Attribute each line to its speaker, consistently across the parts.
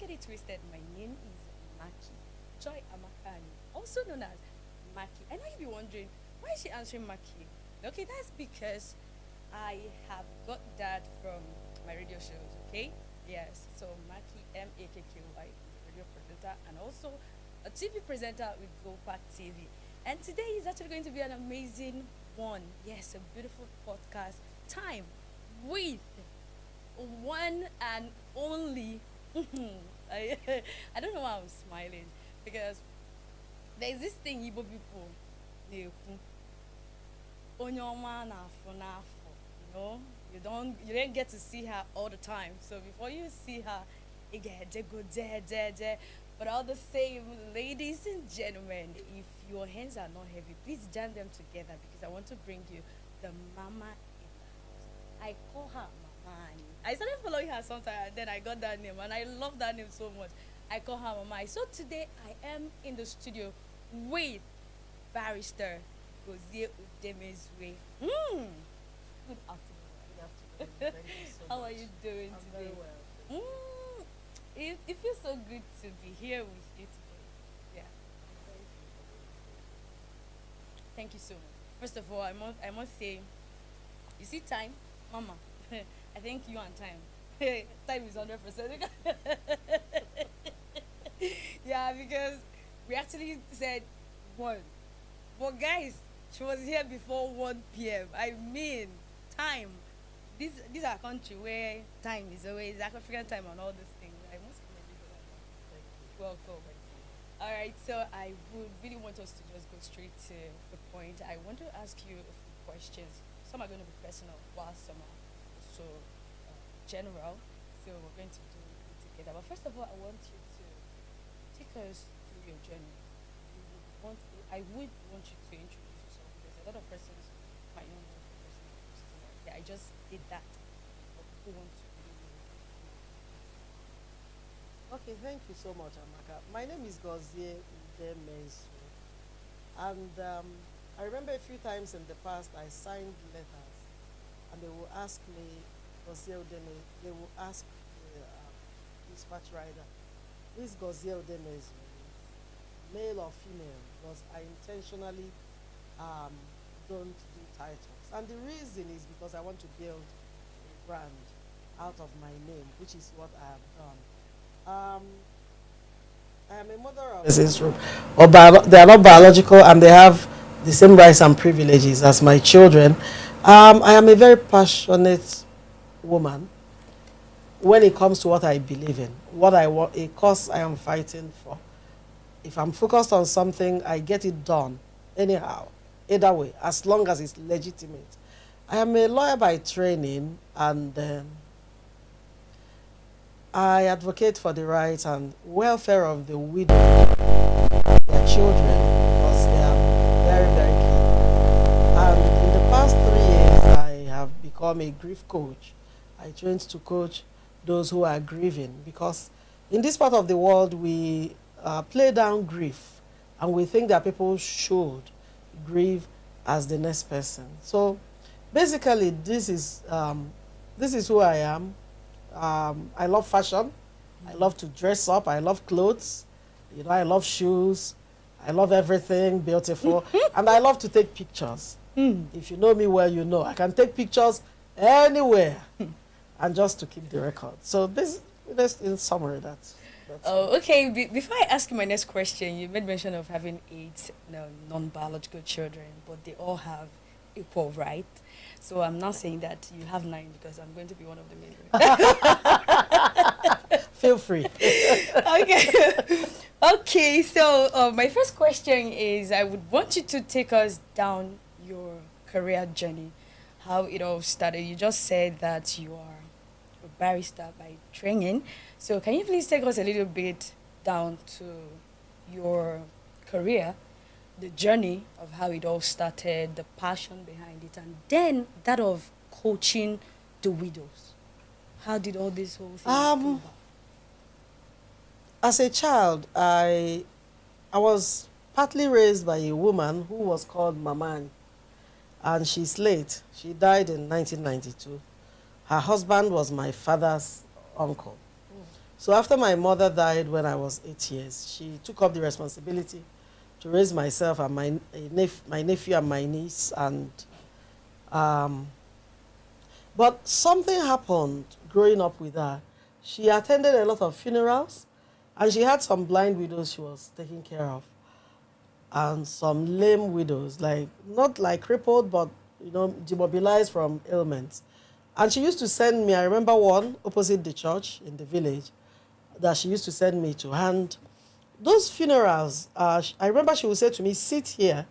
Speaker 1: get it twisted. My name is Maki Joy Amakani, also known as Maki. I know you'll be wondering why is she answering Maki? Okay, that's because I have got that from my radio shows. Okay, yes. So Maki Makky, radio presenter, and also a TV presenter with Gopadtv. And today is actually going to be an amazing one. Yes, a beautiful podcast time with one and only. I, I don't know why I'm smiling because there's this thing Igbo people na-ekwu, onye ọma na-afụ n'afọ, you don't get to see her all the time. So before you see her, you get to go there. But all the same, ladies and gentlemen, if your hands are not heavy, please jam them together because I want to bring you the mama in the house. I call her Mama Annie. I started following her sometime and then I got that name and I love that name so much. I call her Mama. So today I am in the studio with barrister Gozie Udemezue. Good afternoon.
Speaker 2: Good afternoon. Thank you so
Speaker 1: How
Speaker 2: much.
Speaker 1: are you doing
Speaker 2: I'm
Speaker 1: today?
Speaker 2: very well.
Speaker 1: It feels so good to be here with you today. Yeah. Thank you so much. First of all, I must say, you see time, Mama. I think you and time. Time is 100%. Yeah, because we actually said one. But guys, she was here before 1 p.m. I mean, time. This are country where time is always African time and all these things. I must commend you for that.
Speaker 2: Thank you.
Speaker 1: Welcome. All right, so I would really want us to just go straight to the point. I want to ask you a few questions. Some are going to be personal, while some are also general. So we're going to do it together. But first of all, I want you to take us through your journey. I would want you to introduce yourself because a lot of persons might not know the person. Yeah, I just did that. But people want to really know.
Speaker 2: Okay, thank you so much, Amaka. My name is Gozie Udemezue. And I remember a few times in the past I signed letters and they will ask me, Gozie Udemezue, they will ask the dispatch rider, who is Gozie Udemezue, male or female, because I intentionally don't do titles. And the reason is because I want to build a brand out of my name, which is what I have done. I am a mother of they are not biological and they have the same rights and privileges as my children. I am a very passionate woman when it comes to what I believe in, what I want, a cause I am fighting for. If I'm focused on something, I get it done anyhow, either way, as long as it's legitimate. I am a lawyer by training and I advocate for the rights and welfare of the widow and their children because they are very, very key. And in the past 3 years, I have become a grief coach. I trained to coach those who are grieving because in this part of the world, we play down grief and we think that people should grieve as the next person. So basically, this is who I am. I love fashion. I love to dress up. I love clothes. I love shoes. I love everything beautiful. And I love to take pictures. If you know me well, you know. I can take pictures anywhere and just to keep the record. So this in summary, that's
Speaker 1: Oh, okay. Before I ask you my next question, you made mention of having 8 non-biological children, but they all have equal right. So I'm not saying that you have 9 because I'm going to be one of them.
Speaker 2: Feel free.
Speaker 1: Okay. Okay. So my first question is, I would want you to take us down your career journey, how it all started. You just said that you are a barrister by training. So can you please take us a little bit down to your career, the journey of how it all started, the passion behind it, and then that of coaching the widows? How did all this whole thing come about?
Speaker 2: As a child, I was partly raised by a woman who was called Mama, and she's late. She died in 1992. Her husband was my father's uncle. So after my mother died when I was 8 years, she took up the responsibility to raise myself and my nephew and my niece. And um, but something happened growing up with her. She attended a lot of funerals, and she had some blind widows she was taking care of, and some lame widows, like not like crippled, but demobilized from ailments. And she used to send me. I remember one opposite the church in the village that she used to send me to. And those funerals, I remember she would say to me, sit here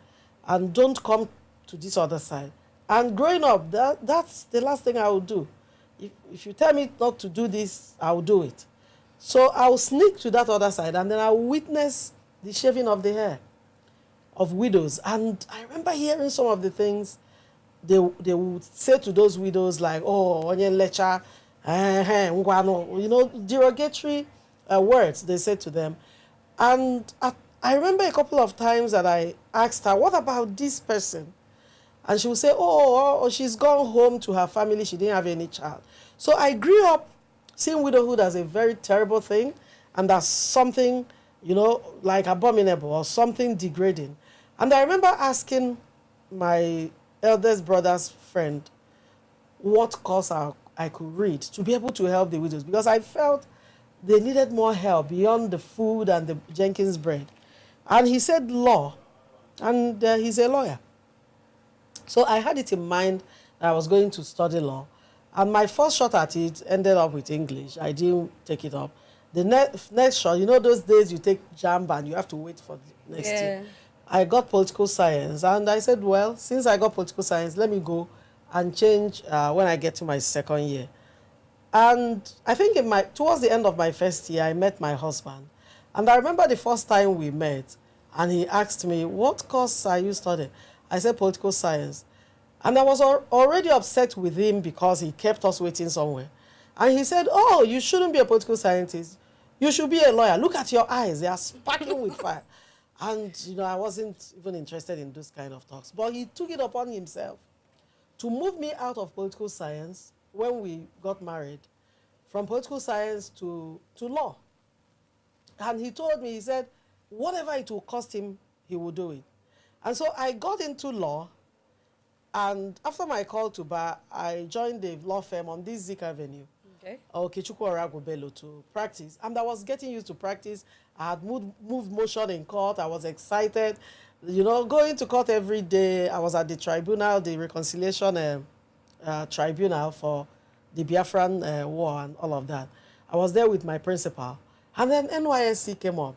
Speaker 2: and don't come to this other side. And growing up, that's the last thing I would do. If you tell me not to do this, I will do it. So I will sneak to that other side, and then I will witness the shaving of the hair of widows. And I remember hearing some of the things they would say to those widows, like, oh, onye lecha, derogatory words they said to them. And I remember a couple of times that I asked her, what about this person? And she would say, oh, she's gone home to her family. She didn't have any child. So I grew up seeing widowhood as a very terrible thing, and as something, like abominable or something degrading. And I remember asking my eldest brother's friend what course I could read to be able to help the widows, because I felt they needed more help beyond the food and the Jenkins bread. And he said law, and he's a lawyer. So I had it in mind that I was going to study law. And my first shot at it ended up with English. I didn't take it up. The next shot, those days you take JAMB and you have to wait for the next year. I got political science. And I said, well, since I got political science, let me go and change when I get to my second year. And I think towards the end of my first year, I met my husband. And I remember the first time we met, and he asked me, what course are you studying? I said, political science. And I was already upset with him because he kept us waiting somewhere. And he said, oh, you shouldn't be a political scientist. You should be a lawyer. Look at your eyes. They are sparkling with fire. And, I wasn't even interested in those kind of talks. But he took it upon himself to move me out of political science when we got married, from political science to law. And he told me, he said, whatever it will cost him, he will do it. And so I got into law, and after my call to bar, I joined the law firm on this Zik Avenue, Okechukwu Oragobelo, to practice. And I was getting used to practice. I had moved motion in court. I was excited, going to court every day. I was at the tribunal, the reconciliation tribunal for the Biafran war and all of that. I was there with my principal. And then NYSC came up.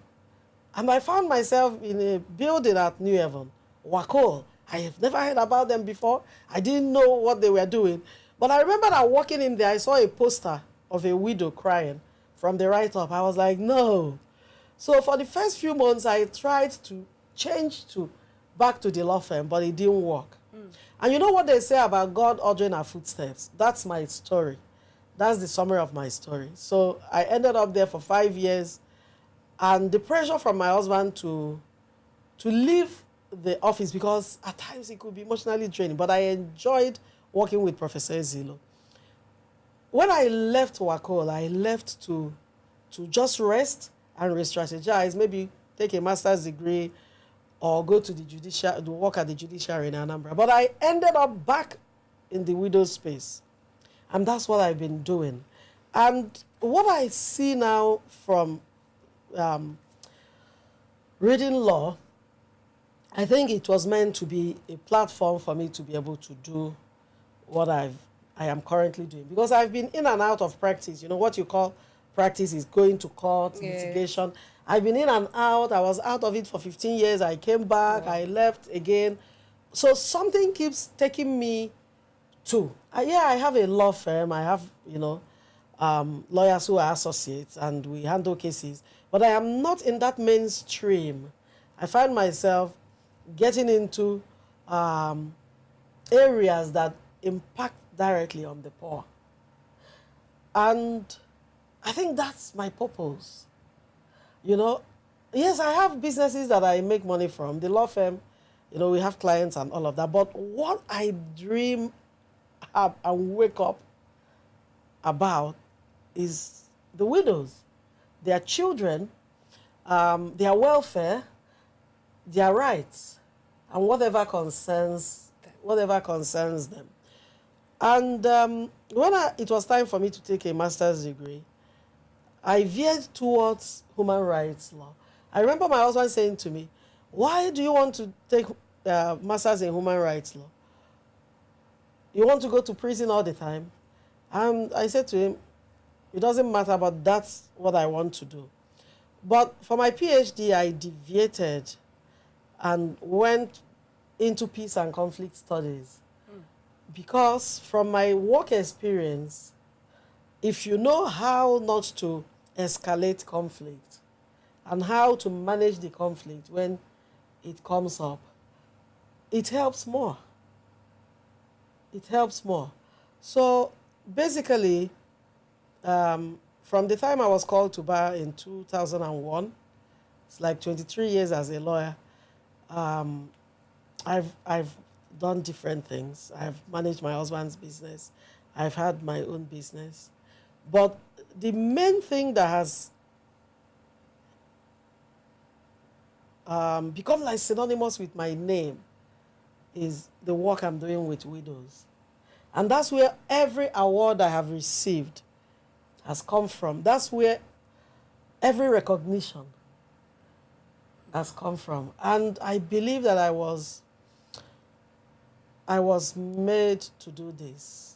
Speaker 2: And I found myself in a building at New Haven, Wako. I have never heard about them before. I didn't know what they were doing. But I remember that walking in there, I saw a poster of a widow crying from the right up. I was like, no. So for the first few months, I tried to change back to the law firm, but it didn't work. And you know what they say about God ordering our footsteps? That's my story. That's the summary of my story. So I ended up there for 5 years. And the pressure from my husband to leave the office, because at times it could be emotionally draining, but I enjoyed working with Professor Ezilo. When I left Wakol, I left to just rest and re-strategize, maybe take a master's degree or go to to work at the judiciary in Anambra. But I ended up back in the widow space. And that's what I've been doing. And what I see now from reading law, I think it was meant to be a platform for me to be able to do what I am currently doing. Because I've been in and out of practice. What you call practice is going to court, litigation. I've been in and out. I was out of it for 15 years. I came back. I left again. So something keeps taking me to. I have a law firm. I have, lawyers who are associates, and we handle cases. But I am not in that mainstream. I find myself getting into areas that impact directly on the poor. And I think that's my purpose. Yes, I have businesses that I make money from. The law firm, we have clients and all of that. But what I dream up and wake up about is the widows. their children, their welfare, their rights, and whatever concerns them. And when it was time for me to take a master's degree, I veered towards human rights law. I remember my husband saying to me, "Why do you want to take master's in human rights law? You want to go to prison all the time?" And I said to him, "It doesn't matter, but that's what I want to do." But for my PhD, I deviated and went into peace and conflict studies. Because from my work experience, if you know how not to escalate conflict and how to manage the conflict when it comes up, it helps more. It helps more. So basically, from the time I was called to bar in 2001, it's like 23 years as a lawyer, I've done different things. I've managed my husband's business. I've had my own business. But the main thing that has become like synonymous with my name is the work I'm doing with widows. And that's where every award I have received has come from. That's where every recognition has come from. And I believe that I was made to do this.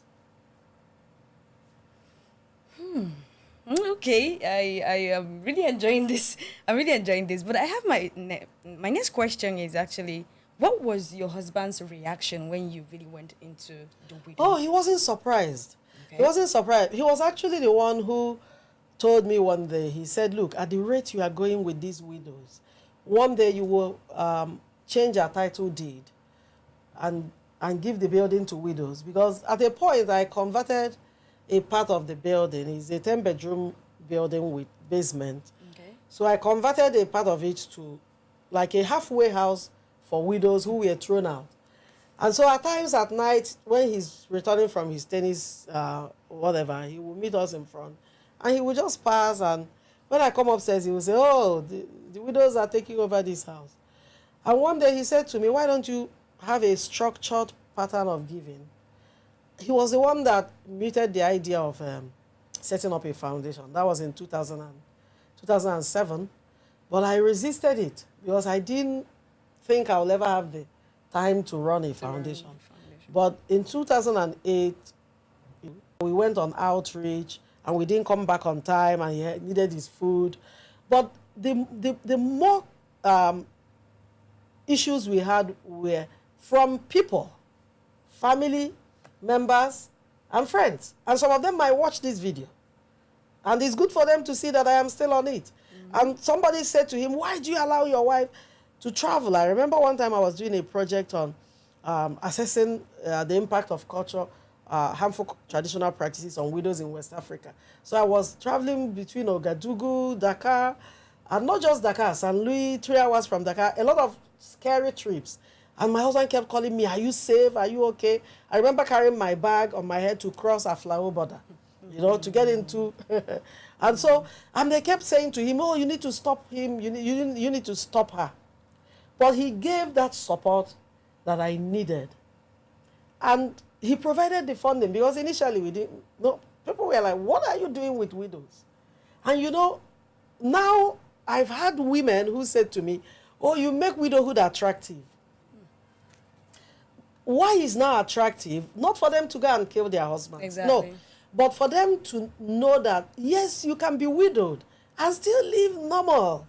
Speaker 1: Okay, I am really enjoying this. I'm really enjoying this. But I have my next question is actually, what was your husband's reaction when you really went into the widow?
Speaker 2: Oh, he wasn't surprised.
Speaker 1: Okay.
Speaker 2: He wasn't surprised. He was actually the one who told me one day, he said, "Look, at the rate you are going with these widows, one day you will change our title deed and give the building to widows." Because at a point, I converted a part of the building. It's a 10-bedroom building with basement.
Speaker 1: Okay.
Speaker 2: So I converted a part of it to like a halfway house for widows who were thrown out. And so at times at night, when he's returning from his tennis, whatever, he will meet us in front. And he will just pass, and when I come upstairs, he will say, "Oh, the widows are taking over this house." And one day he said to me, "Why don't you have a structured pattern of giving?" He was the one that muted the idea of setting up a foundation. That was in 2007. But I resisted it because I didn't think I would ever have the time to run a foundation. But in 2008, we went on outreach and we didn't come back on time, and he needed his food. But the more issues we had were from people, family members, and friends. And some of them might watch this video. And it's good for them to see that I am still on it. And somebody said to him, "Why do you allow your wife to travel?" I remember one time I was doing a project on assessing the impact of harmful traditional practices on widows in West Africa. So I was traveling between Ouagadougou, Dakar, and not just Dakar, St. Louis, 3 hours from Dakar, a lot of scary trips. And my husband kept calling me, "Are you safe? Are you okay?" I remember carrying my bag on my head to cross Aflao border, to get into. And they kept saying to him, "Oh, you need to stop him. You need to stop her." But he gave that support that I needed. And he provided the funding, because initially we didn't know. People were like, "What are you doing with widows?" And now I've had women who said to me, "Oh, you make widowhood attractive." Why is now attractive? Not for them to go and kill their husbands.
Speaker 1: Exactly.
Speaker 2: No. But for them to know that, yes, you can be widowed and still live normal.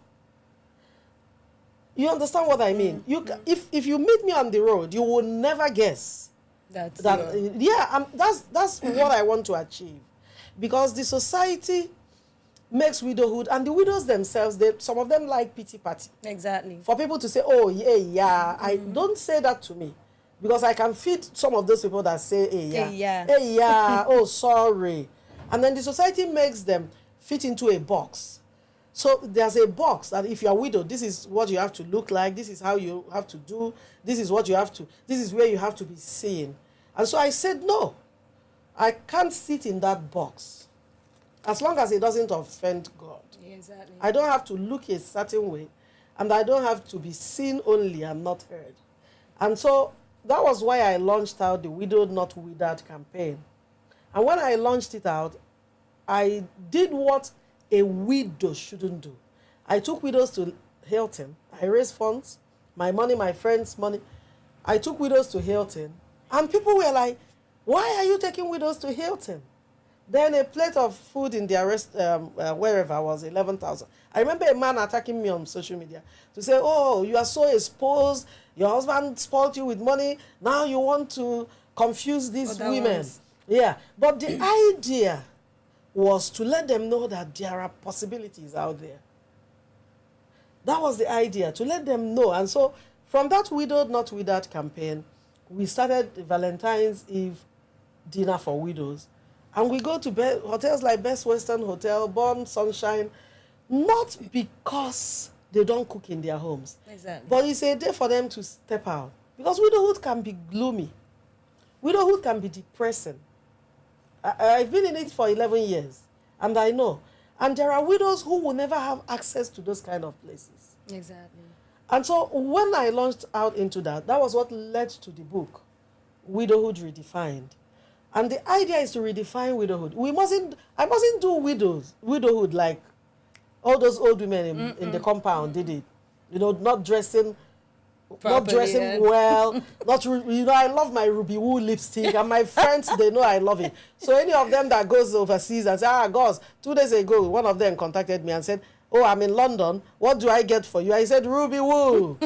Speaker 2: You understand what I mean? If you meet me on the road, you will never guess. That's what I want to achieve. Because the society makes widowhood, and the widows themselves, some of them like pity party.
Speaker 1: Exactly.
Speaker 2: For people to say, "Oh, yeah. I don't say that to me. Because I can feed some of those people that say, hey, yeah, oh, sorry." And then the society makes them fit into a box. So there's a box that if you are widowed, this is what you have to look like, this is how you have to do, this is what you have to, this is where you have to be seen. And so I said, no, I can't sit in that box. as long as it doesn't offend God.
Speaker 1: Yeah, exactly.
Speaker 2: I don't have to look a certain way, and I don't have to be seen only and not heard. And so that was why I launched out the Widowed Not Withered campaign. And when I launched it out, I did what a widow shouldn't do. I took widows to Hilton. I raised funds, my money, my friends' money. I took widows to Hilton. And people were like, why are you taking widows to Hilton? Then a plate of food in their wherever was 11,000. I remember a man attacking me on social media to say, oh, you are so exposed. Your husband spoiled you with money. Now you want to confuse these women. Yeah. But the idea was to let them know that there are possibilities out there. That was the idea, to let them know. And so from that Widowed Not Withered campaign, we started the Valentine's Eve dinner for widows. And we go to hotels like Best Western Hotel, Born Sunshine, not because they don't cook in their homes.
Speaker 1: Exactly.
Speaker 2: But it's a day for them to step out. Because widowhood can be gloomy. Widowhood can be depressing. I've been in it for 11 years, and I know. And there are widows who will never have access to those kind of places.
Speaker 1: Exactly.
Speaker 2: And so when I launched out into that, that was what led to the book, Widowhood Redefined. And the idea is to redefine widowhood. I mustn't do widowhood like all those old women in the compound did it. You know, not dressing well. I love my Ruby Woo lipstick, and my friends, they know I love it. So any of them that goes overseas and say, Goz, 2 days ago, one of them contacted me and said, oh, I'm in London. What do I get for you? I said, Ruby Woo.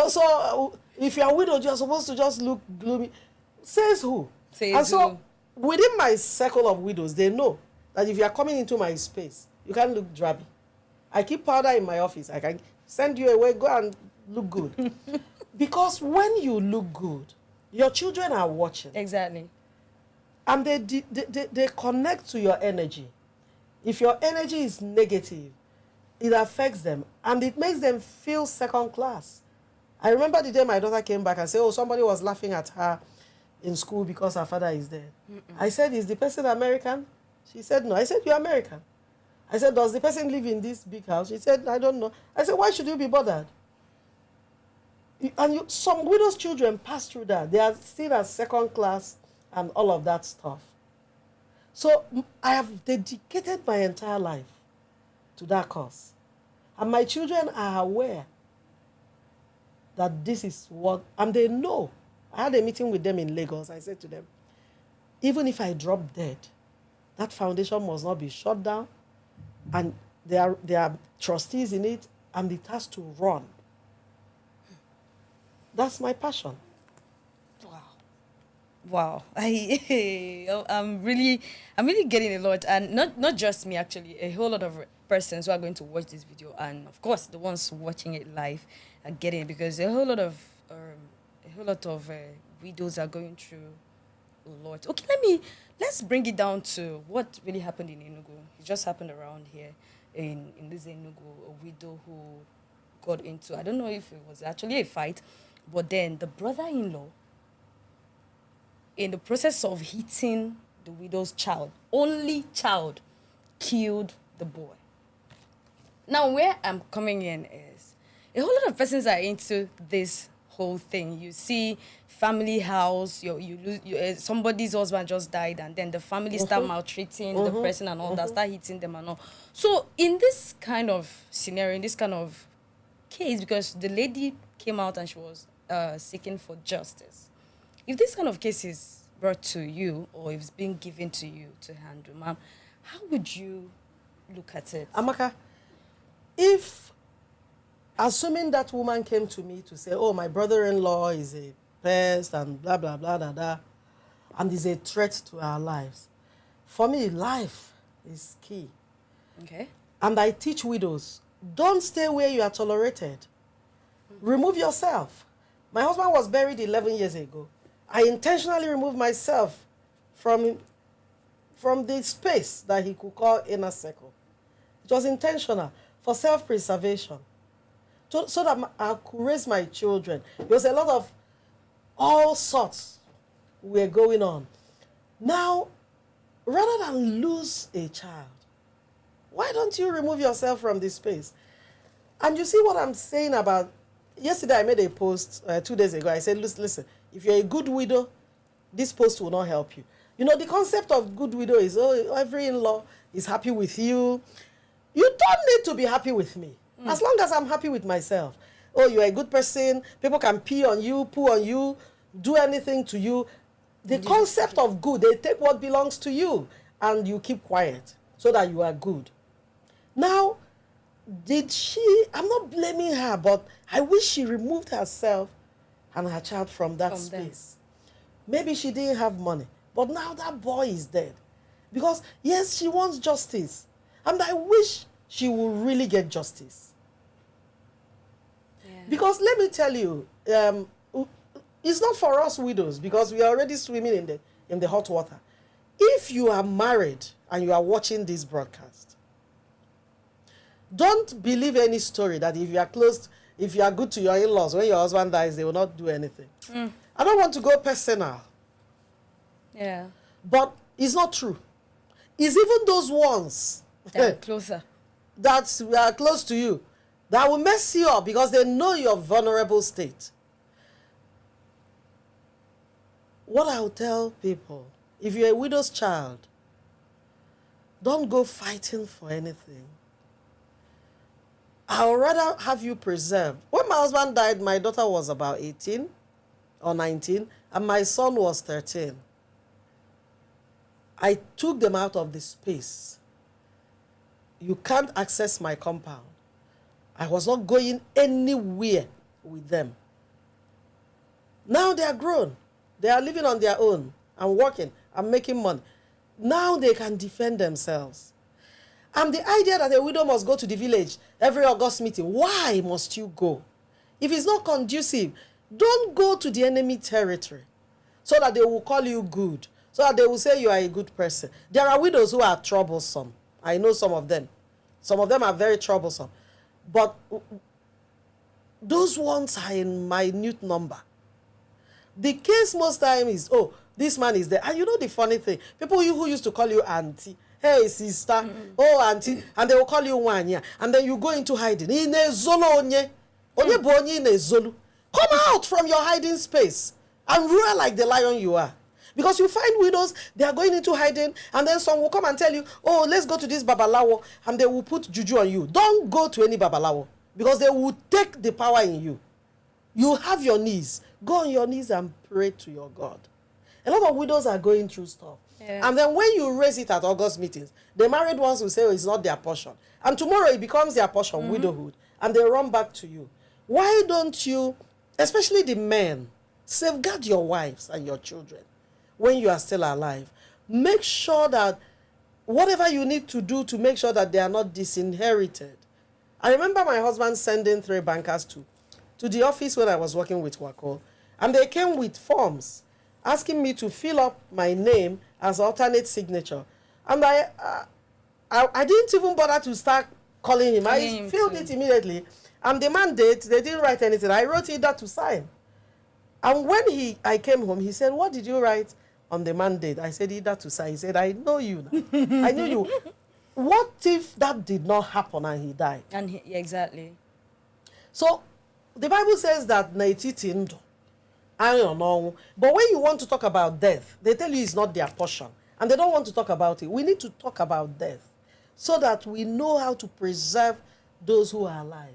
Speaker 2: So if you're widowed, you're supposed to just look gloomy. Says who? So within my circle of widows, they know that if you are coming into my space, you can't look drabby. I keep powder in my office. I can send you away, go and look good. Because when you look good, your children are watching.
Speaker 1: Exactly.
Speaker 2: And they connect to your energy. If your energy is negative, it affects them. And it makes them feel second class. I remember the day my daughter came back and said, oh, somebody was laughing at her in school because her father is dead. I said, is the person American? She said, no. I said, you're American. I said, does the person live in this big house? She said, I don't know. I said, why should you be bothered? And some widows' children pass through that. They are still as second class and all of that stuff. So I have dedicated my entire life to that cause. And my children are aware that this is what, and they know. I had a meeting with them in Lagos. I said to them, even if I drop dead, that foundation must not be shut down. And there are trustees in it, and it has to run. That's my passion.
Speaker 1: Wow. I'm really getting a lot, and not just me actually, a whole lot of persons who are going to watch this video, and of course the ones watching it live are getting it, because a whole lot of widows are going through a lot. Okay, let's bring it down to what really happened in Enugu. It just happened around here in this Enugu, a widow who got into, I don't know if it was actually a fight, but then the brother-in-law, in the process of hitting the widow's only child, killed the boy. Now, where I'm coming in is, a whole lot of persons are into this whole thing. You see family house, somebody's husband just died, and then the family start maltreating the person and all that, start hitting them and all. So in this kind of scenario, in this kind of case, because the lady came out and she was seeking for justice, if this kind of case is brought to you, or if it's being given to you to handle, ma'am, how would you look at it?
Speaker 2: Amaka, if, assuming that woman came to me to say, oh, my brother-in-law is a pest and blah, blah, blah, blah, blah, and is a threat to our lives, for me, life is key.
Speaker 1: Okay.
Speaker 2: And I teach widows, don't stay where you are tolerated. Remove yourself. My husband was buried 11 years ago. I intentionally removed myself from the space that he could call inner circle. It was intentional for self-preservation, so that I could raise my children. There was a lot of all sorts were going on. Now, rather than lose a child, Why don't you remove yourself from this space? And you see what I'm saying about, yesterday I made a post 2 days ago. I said, listen, if you're a good widow, this post will not help you. You know, the concept of good widow is, oh, every in-law is happy with you. You don't need to be happy with me. As long as I'm happy with myself. Oh, you're a good person. People can pee on you, poo on you, do anything to you. The concept of good, they take what belongs to you and you keep quiet so that you are good. Now, I'm not blaming her, but I wish she removed herself and her child from that space. Maybe she didn't have money, but now that boy is dead. Because, yes, she wants justice. And I wish she will really get justice.
Speaker 1: Yeah.
Speaker 2: Because let me tell you, it's not for us widows, because we are already swimming in the hot water. If you are married and you are watching this broadcast, don't believe any story that if you are good to your in-laws, when your husband dies, they will not do anything. I don't want to go personal.
Speaker 1: Yeah.
Speaker 2: But it's not true. It's even those ones
Speaker 1: that are closer,
Speaker 2: that are close to you, that will mess you up because they know your vulnerable state. What I'll tell people, if you're a widow's child, don't go fighting for anything. I'll rather have you preserved. When my husband died, my daughter was about 18 or 19, and my son was 13. I took them out of the space. You can't access my compound. I was not going anywhere with them. Now they are grown. They are living on their own and working and making money. Now they can defend themselves. And the idea that a widow must go to the village every August meeting, why must you go? If it's not conducive, don't go to the enemy territory so that they will call you good, so that they will say you are a good person. There are widows who are troublesome. I know some of them. Some of them are very troublesome. But those ones are in minute number. The case most time is, oh, this man is there. And you know the funny thing, people who used to call you auntie, hey sister, oh auntie, and they will call you Wanya, and then you go into hiding. Come out from your hiding space and roar like the lion you are. Because you find widows, they are going into hiding, and then some will come and tell you, oh, let's go to this babalawo, and they will put juju on you. Don't go to any babalawo, because they will take the power in you. You have your knees. Go on your knees and pray to your God. A lot of widows are going through stuff. Yeah. And then when you raise it at August meetings, the married ones will say, oh, it's not their portion. And tomorrow it becomes their portion, widowhood, and they run back to you. Why don't you, especially the men, safeguard your wives and your children when you are still alive? Make sure that whatever you need to do to make sure that they are not disinherited. I remember my husband sending 3 bankers to the office when I was working with Wako, and they came with forms asking me to fill up my name as alternate signature. And I didn't even bother to start calling him. I filled it immediately. And the mandate, they didn't write anything. I wrote it that to sign. And when I came home, he said, what did you write on the mandate? I said, either to sign. He said, I know you now. I knew you. What if that did not happen and he died?
Speaker 1: Exactly.
Speaker 2: So the Bible says that but when you want to talk about death, they tell you it's not their portion. And they don't want to talk about it. We need to talk about death so that we know how to preserve those who are alive.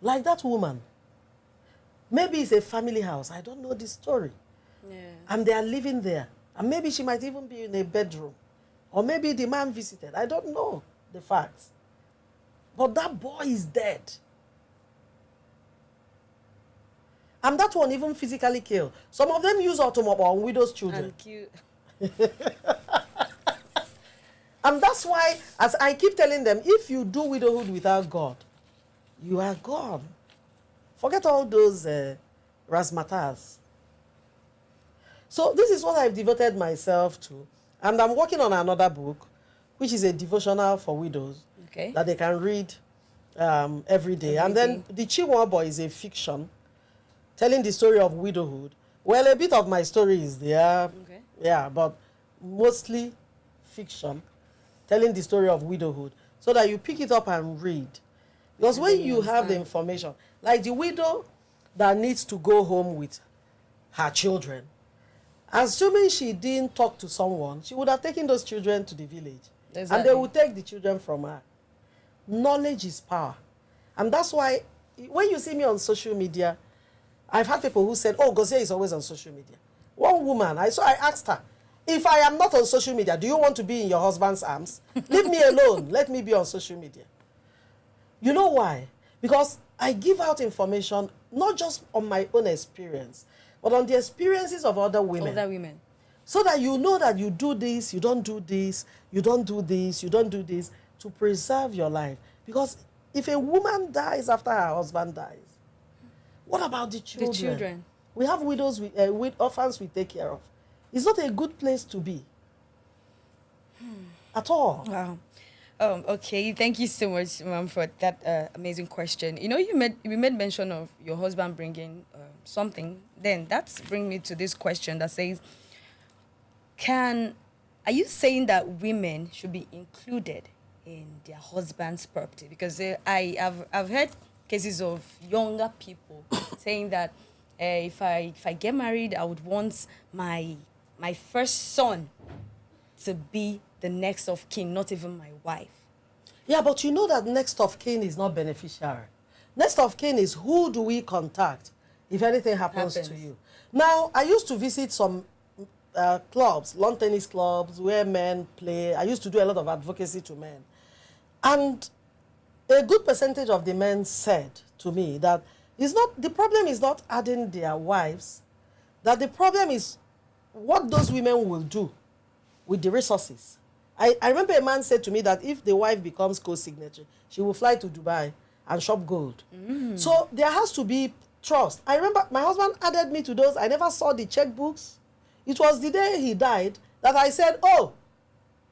Speaker 2: Like that woman. Maybe it's a family house. I don't know the story. Yeah. And they are living there. And maybe she might even be in a bedroom. Or maybe the man visited. I don't know the facts. But that boy is dead. And that one even physically killed. Some of them use automobile on widows' children.
Speaker 1: And cute.
Speaker 2: And that's why, as I keep telling them, if you do widowhood without God, you are gone. Forget all those razzmatazz. So this is what I've devoted myself to. And I'm working on another book, which is a devotional for widows, that they can read every day. And then the Chinua Boy is a fiction telling the story of widowhood. Well, a bit of my story is there. Yeah, but mostly fiction. telling the story of widowhood, so that you pick it up and read. Because when you have the information, like the widow that needs to go home with her children, assuming she didn't talk to someone, she would have taken those children to the village. Exactly. And they would take the children from her. Knowledge is power. And that's why when you see me on social media, I've had people who said, oh, Gozie is always on social media. One woman, I asked her, if I am not on social media, do you want to be in your husband's arms? Leave me alone. Let me be on social media. You know why? Because I give out information not just on my own experience, but on the experiences of other women.
Speaker 1: Other women.
Speaker 2: So that you know that you do this, you don't do this, you don't do this, you don't do this, to preserve your life. Because if a woman dies after her husband dies, what about the children?
Speaker 1: The children. We
Speaker 2: have widows, with orphans we take care of. It's not a good place to be. At all.
Speaker 1: Wow. Okay, thank you so much, ma'am, for that amazing question. You know, you made mention of your husband bringing something. Then that's bring me to this question that says, are you saying that women should be included in their husband's property? Because I've heard cases of younger people saying that if I get married, I would want my first son to be the next of kin, not even my wife.
Speaker 2: Yeah, but you know that next of kin is not beneficiary. Next of kin is who do we contact if anything happens to you. Now, I used to visit some clubs, lawn tennis clubs, where men play. I used to do a lot of advocacy to men. And a good percentage of the men said to me that the problem is not adding their wives, that the problem is what those women will do with the resources. I remember a man said to me that if the wife becomes co-signatory, she will fly to Dubai and shop gold. So there has to be trust. I remember my husband added me to those. I never saw the checkbooks. It was the day he died that I said, oh,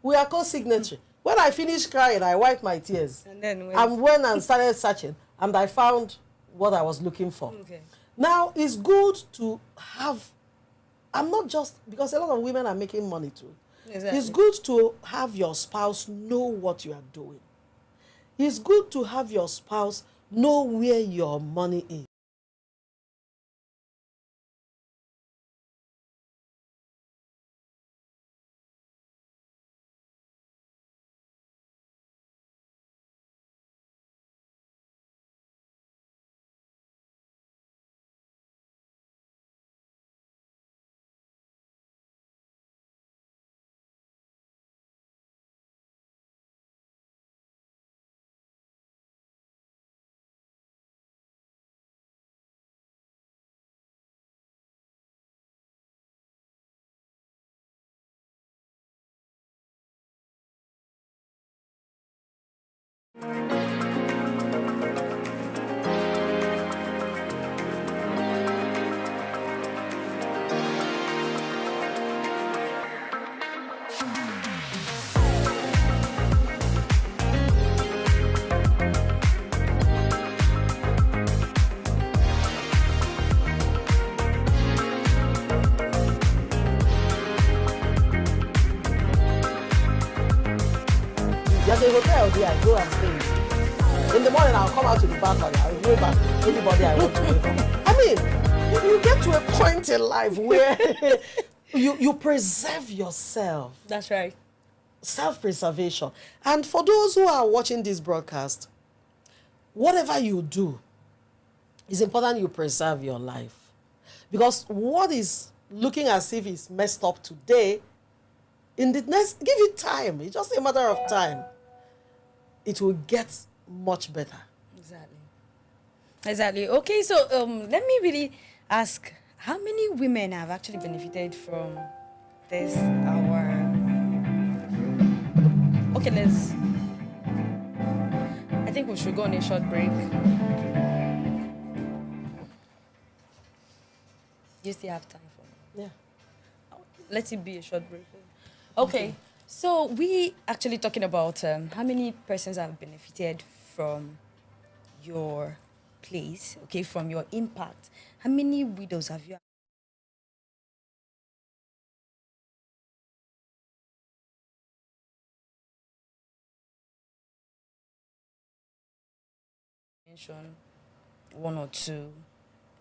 Speaker 2: we are co-signatory. When I finished crying, I wiped my tears. And then went and started searching, and I found what I was looking for. Okay. Now, it's good to have, I'm not just, because a lot of women are making money too. Exactly. It's good to have your spouse know what you are doing. It's good to have your spouse know where your money is. There's a hotel there, I go and stay. In the morning, I'll come out to the balcony. I'll wave at anybody I want to wave at. I mean, you get to a point in life where you preserve yourself.
Speaker 1: That's right.
Speaker 2: Self-preservation. And for those who are watching this broadcast, whatever you do, it's important you preserve your life. Because what is looking as if it's messed up today, in the next, give it time. It's just a matter of time. It will get much better.
Speaker 1: Exactly. Okay, so let me really ask, how many women have actually benefited from this, okay, I think we should go on a short break. You still have time for me?
Speaker 2: Yeah.
Speaker 1: Let it be a short break. Okay. So we actually talking about how many persons have benefited from your place, okay, from your impact. How many widows have you mention one or two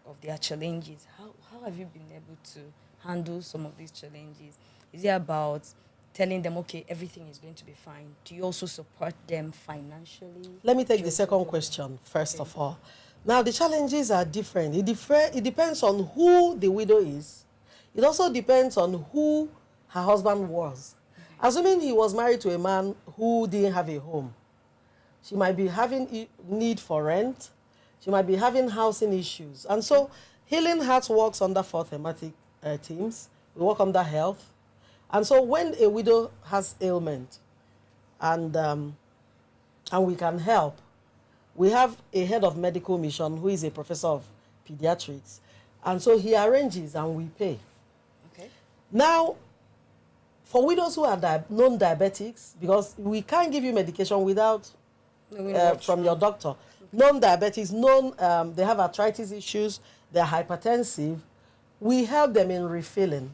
Speaker 1: of their challenges. How have you been able to handle some of these challenges? Is it about telling them, okay, everything is going to be fine? Do you also support them financially?
Speaker 2: Let me take the second question first of all. Now, the challenges are different. It depends on who the widow is. It also depends on who her husband was. Assuming he was married to a man who didn't have a home, she might be having need for rent. She might be having housing issues. And so Healing Hearts works under 4 thematic themes. We work under health. And so when a widow has ailment and we can help, we have a head of medical mission who is a professor of pediatrics. And so he arranges and we pay.
Speaker 1: Okay.
Speaker 2: Now, for widows who are known diabetics, because we can't give you medication without from your doctor. Known diabetics, they have arthritis issues, they're hypertensive. We help them in refilling.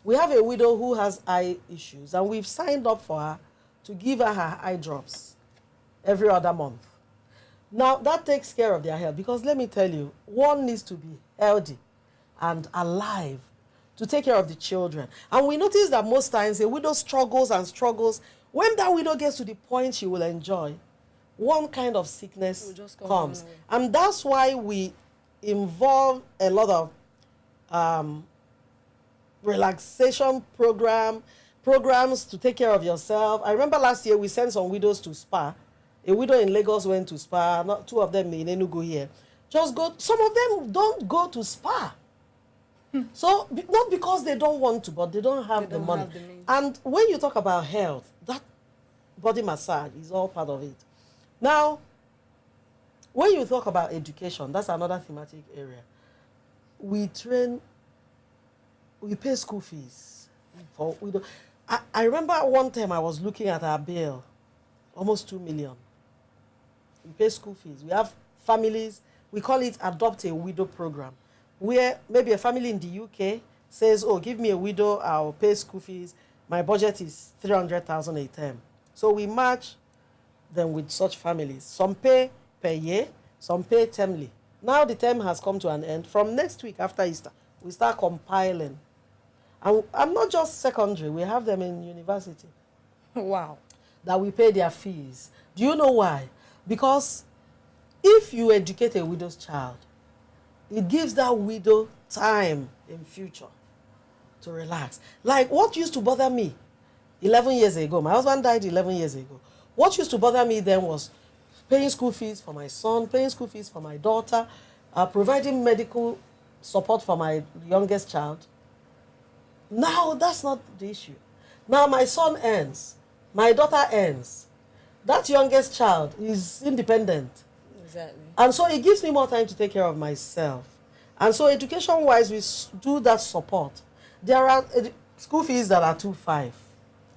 Speaker 2: We have a widow who has eye issues, and we've signed up for her to give her her eye drops every other month. Now, that takes care of their health, because let me tell you, one needs to be healthy and alive to take care of the children. And we notice that most times a widow struggles and struggles. When that widow gets to the point she will enjoy, one kind of sickness comes. And that's why we involve a lot of relaxation programs to take care of yourself. I remember last year we sent some widows to spa. A widow in Lagos went to spa, not 2 of them in Enugu here. Some of them don't go to spa. So, not because they don't want to, but they don't have the money. And when you talk about health, that body massage is all part of it. Now, when you talk about education, that's another thematic area. We pay school fees. I remember one time I was looking at our bill, almost 2 million. We pay school fees. We have families, we call it Adopt a Widow program, where maybe a family in the UK says, oh, give me a widow, I'll pay school fees. My budget is 300,000 a term. So we match them with such families. Some pay per year, some pay termly. Now the term has come to an end. From next week after Easter, we start compiling. And I'm not just secondary, we have them in university.
Speaker 1: Wow.
Speaker 2: That we pay their fees. Do you know why? Because if you educate a widow's child, it gives that widow time in future to relax. Like what used to bother me 11 years ago, my husband died 11 years ago. What used to bother me then was paying school fees for my son, paying school fees for my daughter, providing medical support for my youngest child. Now that's not the issue. Now my son earns, my daughter earns. That youngest child is independent.
Speaker 1: Exactly.
Speaker 2: And so it gives me more time to take care of myself. And so education-wise, we do that support. There are school fees that are 2.5,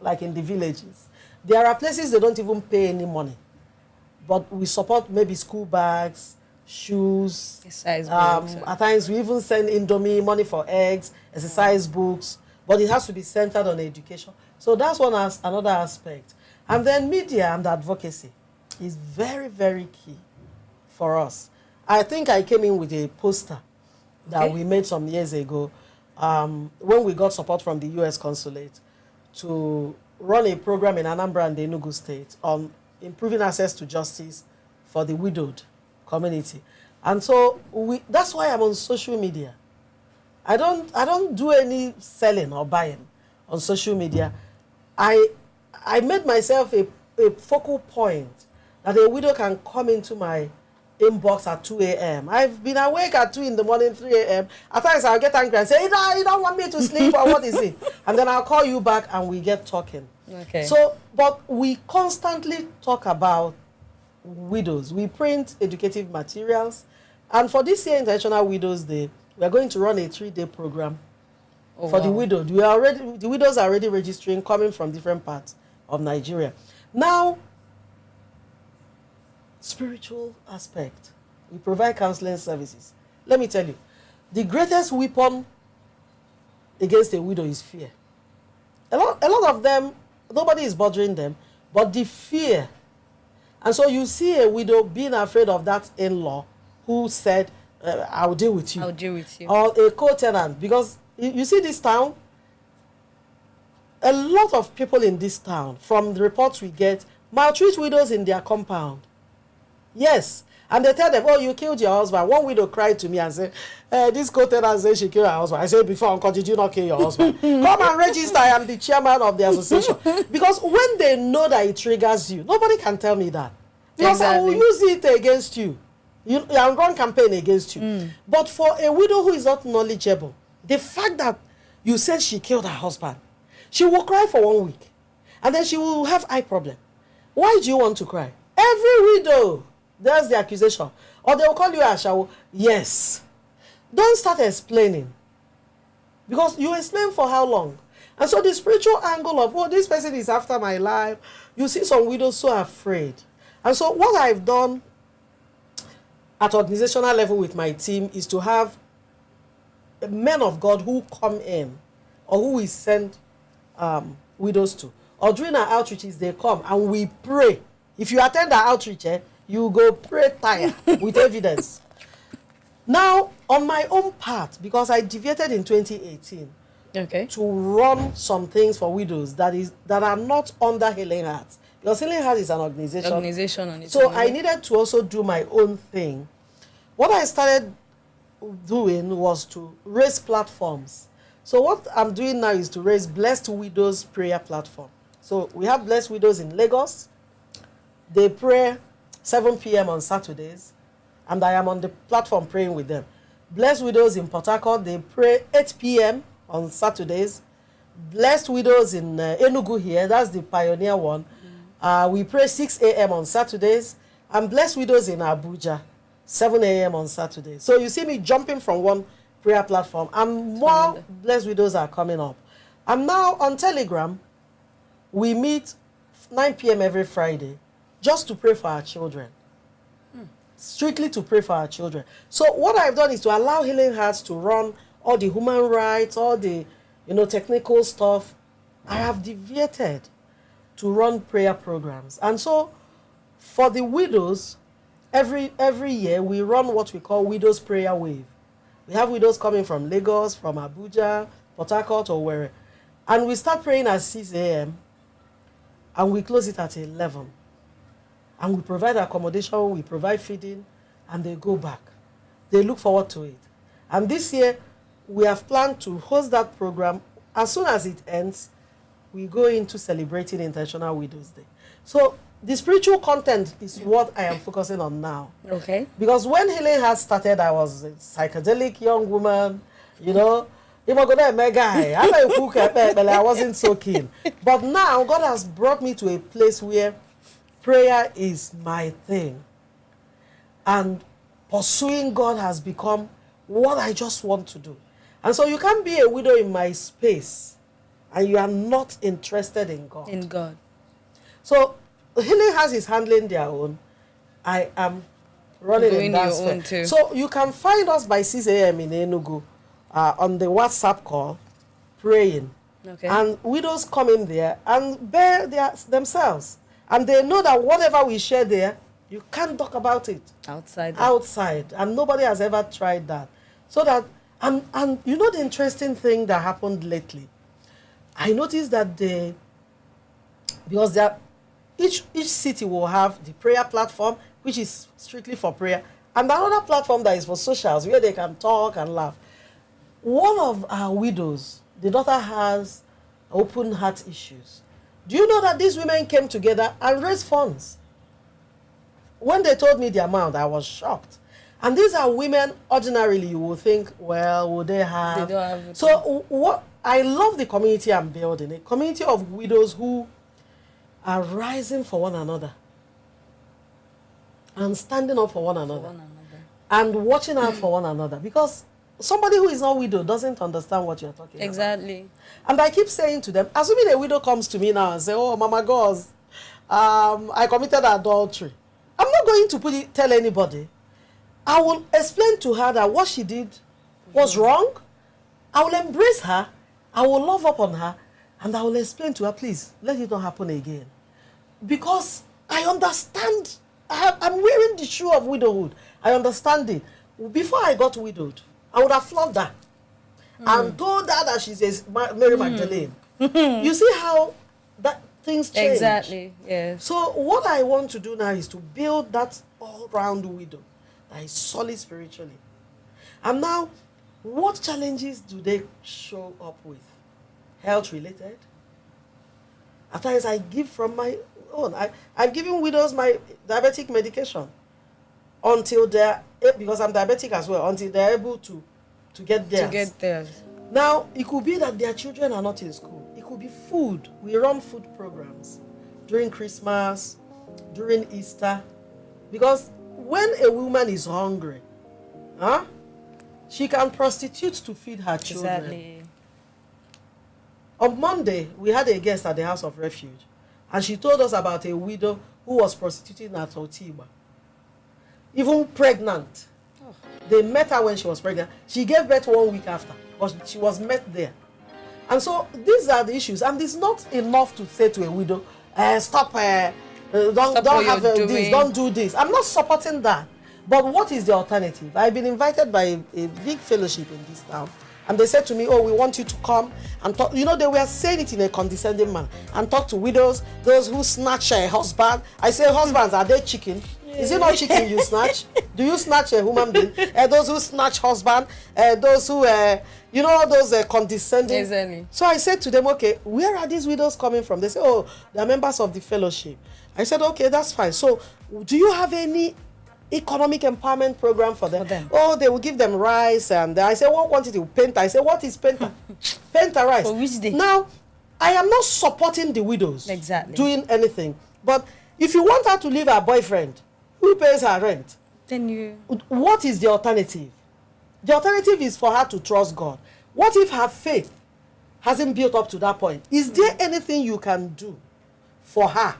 Speaker 2: like in the villages. There are places they don't even pay any money. But we support maybe school bags, shoes. At times we even send Indomie, money for eggs, exercise books. But it has to be centered on education. So that's another aspect. And then media and advocacy is very, very key for us. I think I came in with a poster that we made some years ago when we got support from the U.S. consulate to run a program in Anambra and the Enugu state on improving access to justice for the widowed community. And so that's why I'm on social media. I don't do any selling or buying on social media. I made myself a focal point that a widow can come into my inbox at 2 a.m. I've been awake at 2 in the morning, 3 a.m. At times I'll get angry and say, you don't want me to sleep, or what is it? And then I'll call you back and we get talking.
Speaker 1: Okay.
Speaker 2: So, but we constantly talk about widows. We print educative materials. And for this year International Widows Day, we are going to run a 3-day program for the widowed. The widows are already registering, coming from different parts of Nigeria. Now, spiritual aspect. We provide counseling services. Let me tell you, the greatest weapon against a widow is fear. A lot of them, nobody is bothering them, but the fear And so you see a widow being afraid of that in-law who said, I'll deal with you.
Speaker 1: I'll deal with you.
Speaker 2: Or a co-tenant. Because you see this town, a lot of people in this town, from the reports we get, maltreat widows in their compound. Yes. And they tell them, oh, you killed your husband. One widow cried to me and said, this co-tenant said she killed her husband. I said, before, uncle, did you not kill your husband? Come and register. I am the chairman of the association. Because when they know that it triggers you, nobody can tell me that. Because I will use it against you. I'll run campaign against you. But for a widow who is not knowledgeable, the fact that you said she killed her husband, she will cry for 1 week. And then she will have eye problem. Why do you want to cry? Every widow, that's the accusation. Or they will call you Ashawo. Yes. Don't start explaining. Because you explain for how long? And so the spiritual angle of, oh, this person is after my life. You see some widows so afraid. And so what I've done at organizational level with my team is to have men of God who come in or who we send widows to. Or during our outreaches, they come and we pray. If you attend our outreach, you go pray tired with evidence. Now, on my own part, because I deviated in 2018 to run some things for widows that are not under Healing Hearts. Because Healing Hearts is an organization. On its own. I needed to also do my own thing. What I started doing was to raise platforms. So what I'm doing now is to raise Blessed Widows prayer platform. So we have Blessed Widows in Lagos. They pray 7 p.m. on Saturdays, and I am on the platform praying with them. Blessed Widows in Port Harcourt, they pray 8 p.m. on Saturdays. Blessed Widows in Enugu here, that's the pioneer one. We pray 6 a.m. on Saturdays. And Blessed Widows in Abuja, 7 a.m. on Saturdays. So you see me jumping from one prayer platform, and more Blessed Widows are coming up. And now on Telegram, we meet 9 p.m. every Friday just to pray for our children. Strictly to pray for our children. So what I've done is to allow Healing Hearts to run all the human rights, all the technical stuff. I have deviated to run prayer programs. And so for the widows, every year we run what we call Widows Prayer Wave. We have widows coming from Lagos, from Abuja, Port Harcourt, or wherever. And we start praying at 6 a.m. and we close it at 11. And we provide accommodation, we provide feeding, and they go back. They look forward to it. And this year, we have planned to host that program. As soon as it ends, we go into celebrating International Widows Day. So the spiritual content is what I am focusing on now. Okay. Because when Healing Hearts started, I was a psychedelic young woman, I wasn't so keen. But now God has brought me to a place where prayer is my thing. And pursuing God has become what I just want to do. And so you can't be a widow in my space and you are not interested in God. In God. So Healing Hearts is handling their own. I am running in that sphere. Too. So you can find us by 6 a.m. in Enugu on the WhatsApp call, praying. Okay. And widows come in there and bear themselves. And they know that whatever we share there, you can't talk about it. Outside. And nobody has ever tried that. So that, and you know the interesting thing that happened lately? I noticed that because each city will have the prayer platform, which is strictly for prayer, and another platform that is for socials, where they can talk and laugh. One of our widows, the daughter has open heart issues. Do you know that these women came together and raised funds? When they told me the amount, I was shocked. And these are women, ordinarily you would think, well, would they have? They don't have it. So what I love the community I'm building, a community of widows who are rising for one another and standing up for one another, and watching out for one another. Because somebody who is not widow doesn't understand what you're talking about. Exactly. And I keep saying to them, assuming a widow comes to me now and say, oh, Mama Goz, I committed adultery. I'm not going to tell anybody. I will explain to her that what she did was wrong. I will embrace her. I will love up on her. And I will explain to her, please, let it not happen again. Because I understand. I'm wearing the shoe of widowhood. I understand it. Before I got widowed, I would have flogged her and told her that she's a Mary Magdalene. You see how that things change.
Speaker 1: Exactly. Yes.
Speaker 2: So what I want to do now is to build that all-round widow that is solid spiritually. And now, what challenges do they show up with? Health related. At times I give from my own. I've given widows my diabetic medication until they're, because I'm diabetic as well, until they're able to get theirs.
Speaker 1: To get theirs.
Speaker 2: Now, it could be that their children are not in school. It could be food. We run food programs during Christmas, during Easter. Because when a woman is hungry, she can prostitute to feed her children.
Speaker 1: Exactly.
Speaker 2: On Monday, we had a guest at the House of Refuge, and she told us about a widow who was prostituting at Otiba, even pregnant. Oh. They met her when she was pregnant. She gave birth 1 week after, but she was met there. And so these are the issues, and it's not enough to say to a widow, stop, don't have this, don't do this. I'm not supporting that. But what is the alternative? I've been invited by a big fellowship in this town, and they said to me, oh, we want you to come and talk. You know, they were saying it in a condescending manner, and talk to widows, those who snatch a husband. I say, husbands, are they chicken? Is it not chicken you snatch? Do you snatch a human being? Those who snatch husband, those who, those condescending.
Speaker 1: Exactly.
Speaker 2: So I said to them, okay, where are these widows coming from? They say, oh, they're members of the fellowship. I said, okay, that's fine. So do you have any economic empowerment program for them? Oh, they will give them rice, and I say, what quantity? Penta. I say, what is penta? Penta rice.
Speaker 1: For which day?
Speaker 2: Now, I am not supporting the widows doing anything, but if you want her to leave her boyfriend, who pays her rent?
Speaker 1: Then you.
Speaker 2: What is the alternative? The alternative is for her to trust God. What if her faith hasn't built up to that point? Is there anything you can do for her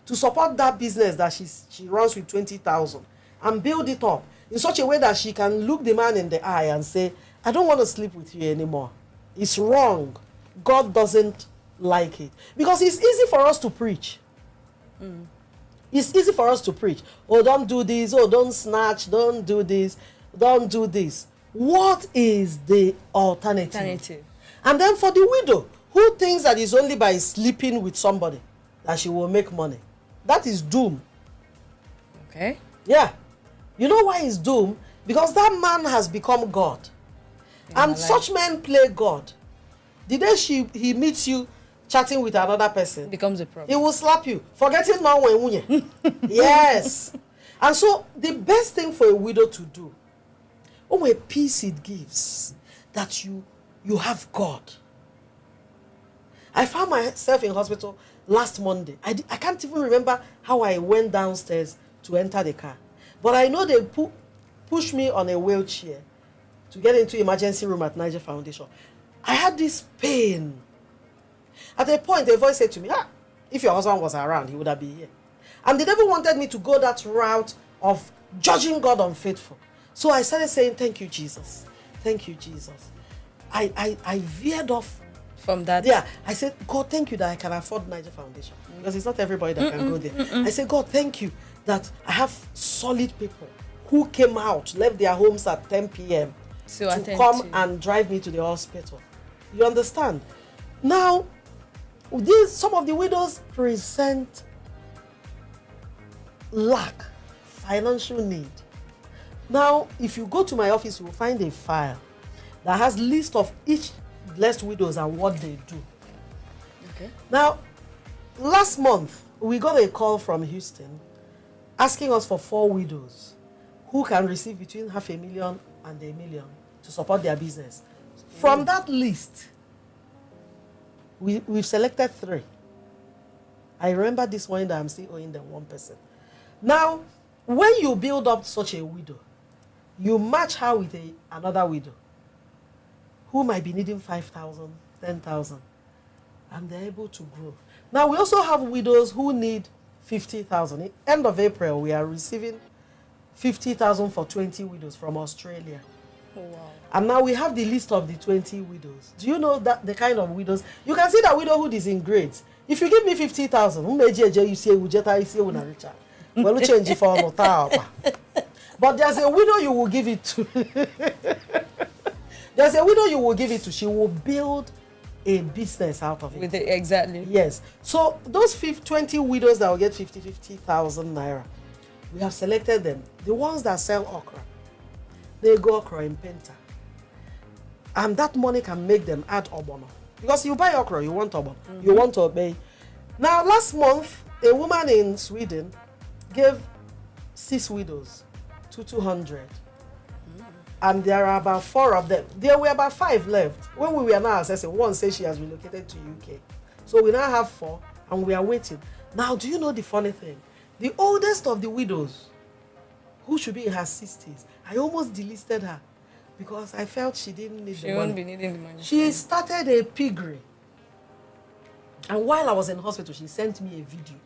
Speaker 2: to support that business that she runs with 20,000 and build it up in such a way that she can look the man in the eye and say, I don't want to sleep with you anymore. It's wrong. God doesn't like it. Because it's easy for us to preach. It's easy for us to preach. Oh, don't do this. Oh, don't snatch. Don't do this. Don't do this. What is the alternative? And then for the widow who thinks that it's only by sleeping with somebody that she will make money, that is doom.
Speaker 1: Okay.
Speaker 2: Yeah. You know why it's doom? Because that man has become God. And such men play God. The day he meets you chatting with another person,
Speaker 1: becomes a problem.
Speaker 2: He will slap you. Forgetting now when yes. And so the best thing for a widow to do, a peace it gives, that you have God. I found myself in hospital last Monday. I can't even remember how I went downstairs to enter the car. But I know they pushed me on a wheelchair to get into emergency room at Niger Foundation. I had this pain. At a point, a voice said to me, if your husband was around, he would have been here. And the devil wanted me to go that route of judging God unfaithful. So I started saying, thank you, Jesus. Thank you, Jesus. I veered off
Speaker 1: from that.
Speaker 2: Yeah, I said, God, thank you that I can afford Niger Foundation. Because it's not everybody that can go there. I said, God, thank you that I have solid people who came out, left their homes at 10 p.m. to come and drive me to the hospital. You understand? Now, some of the widows present lack, financial need. Now, if you go to my office, you will find a file that has list of each blessed widows and what they do.
Speaker 1: Okay.
Speaker 2: Now, last month, we got a call from Houston asking us for 4 widows who can receive between $500,000 and $1 million to support their business. From that list, we've selected 3. I remember this one that I'm still owing them 1%. Now, when you build up such a widow, you match her with another widow who might be needing 5,000, 10,000, and they're able to grow. Now, we also have widows who need 50,000. At the end of April, we are receiving 50,000 for 20 widows from Australia.
Speaker 1: Oh, wow.
Speaker 2: And now we have the list of the 20 widows. Do you know that the kind of widows? You can see that widowhood is in grades. If you give me 50,000, you say Richard. Well, change it for but there's a widow you will give it to. There's a widow you will give it to. She will build a business out of it.
Speaker 1: With it, exactly.
Speaker 2: Yes. So those 20 widows that will get 50,000 naira, we have selected them. The ones that sell okra, they go okra in Penta. And that money can make them add obono. Because you buy okra, you want obono. You want to obey. Now, last month, a woman in Sweden gave 6 widows to 200. And there are about 4 of them. There were about 5 left. When we were now assessing, one says she has relocated to UK. So we now have 4 and we are waiting. Now, do you know the funny thing? The oldest of the widows, who should be in her 60s, I almost delisted her because I felt she didn't need the money.
Speaker 1: She won't be needing the money.
Speaker 2: She started a piggery. And while I was in hospital, she sent me a video.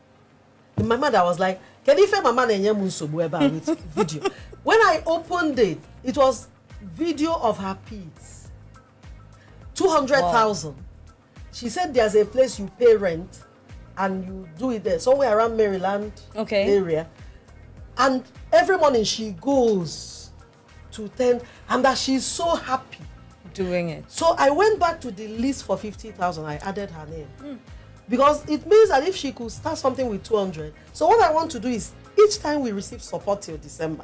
Speaker 2: In my mind, I was like, can you find my man with video? When I opened it, it was video of her pigs. 200,000. Wow. She said there's a place you pay rent and you do it there, somewhere around Maryland area. And every morning she goes to 10 and that she's so happy
Speaker 1: doing it.
Speaker 2: So I went back to the list for 50,000. I added her name. Because it means that if she could start something with 200. So what I want to do is each time we receive support till December,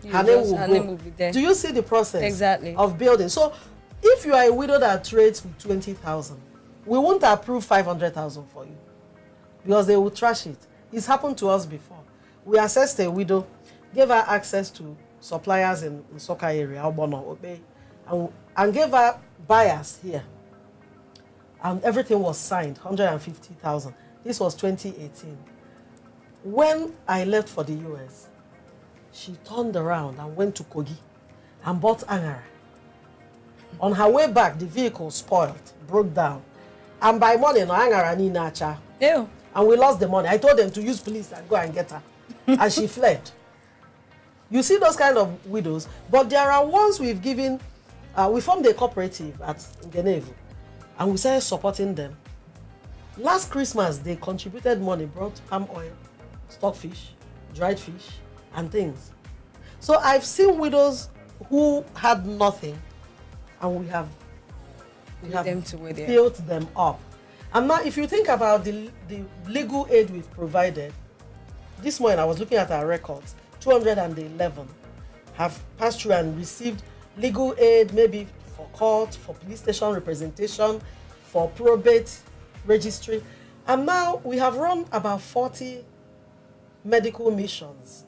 Speaker 2: her name will be there. Do you see the process of building? So if you are a widow that trades with 20,000, we won't approve 500,000 for you because they will trash it. It's happened to us before. We assessed a widow, gave her access to suppliers in Soka area, Obono, Obey, and gave her buyers here. And everything was signed, 150,000. This was 2018. When I left for the US, she turned around and went to Kogi and bought Angara. On her way back, the vehicle spoiled, broke down. And by morning, Angara ni nacha. And we lost the money. I told them to use police and go and get her. And she fled. You see those kind of widows, but there are ones we've given. We formed a cooperative at Udemezue, and we started supporting them. Last Christmas, they contributed money, brought palm oil, stockfish, dried fish, and things. So I've seen widows who had nothing, and we have built them up. And now, if you think about the legal aid we've provided, this morning I was looking at our records. 211 have passed through and received legal aid, maybe for court, for police station representation, for probate registry. And now we have run about 40 medical missions.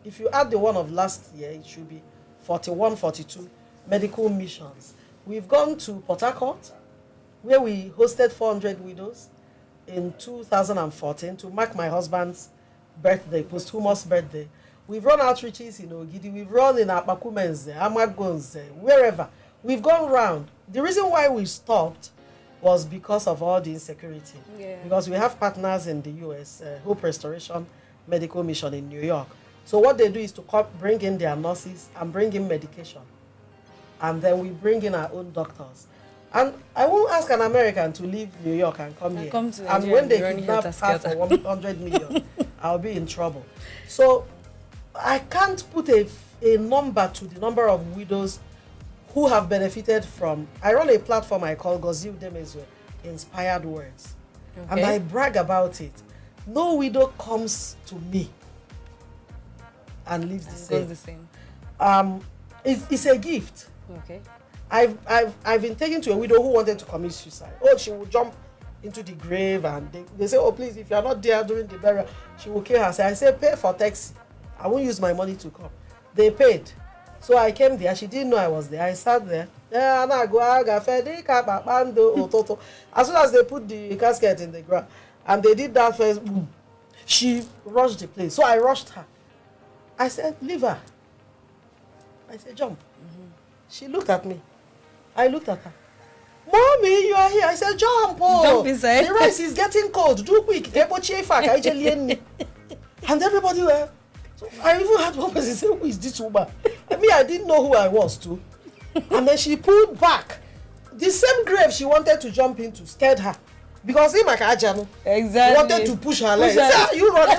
Speaker 2: If you add the one of last year, it should be 41, 42 medical missions. We've gone to Port Harcourt, where we hosted 400 widows in 2014 to mark my husband's birthday, posthumous birthday. We've run outreaches in Ogidi, we've run in Apakumenze, Amagonze, wherever. We've gone round. The reason why we stopped was because of all the insecurity. Because we have partners in the US, Hope Restoration Medical Mission in New York. So what they do is to bring in their nurses and bring in medication. And then we bring in our own doctors. And I won't ask an American to leave New York and come here. And when they kidnap her for 100 million, I'll be in trouble. So I can't put a number to the number of widows who have benefited from. I run a platform I call Gozie Udemezue, Inspired Words. And I brag about it. No widow comes to me and lives the same. It's a gift. I've been taken to a widow who wanted to commit suicide. Oh, she will jump into the grave and they say, oh, please, if you're not there during the burial, she will kill herself. I say, pay for taxi. I won't use my money to come. They paid. So I came there. She didn't know I was there. I sat there. As soon as they put the casket in the ground and they did that first, boom, she rushed the place. So I rushed her. I said, leave her. I said, jump. She looked at me. I looked at her. Mommy, you are here. I said, jump. Oh.
Speaker 1: Jump inside.
Speaker 2: The rice is getting cold. Do quick. And everybody were. So I even had one person say, who is this woman? I didn't know who I was too. And then she pulled back. The same grave she wanted to jump into scared her. Because him Ajanu wanted to push her leg. Say, you run,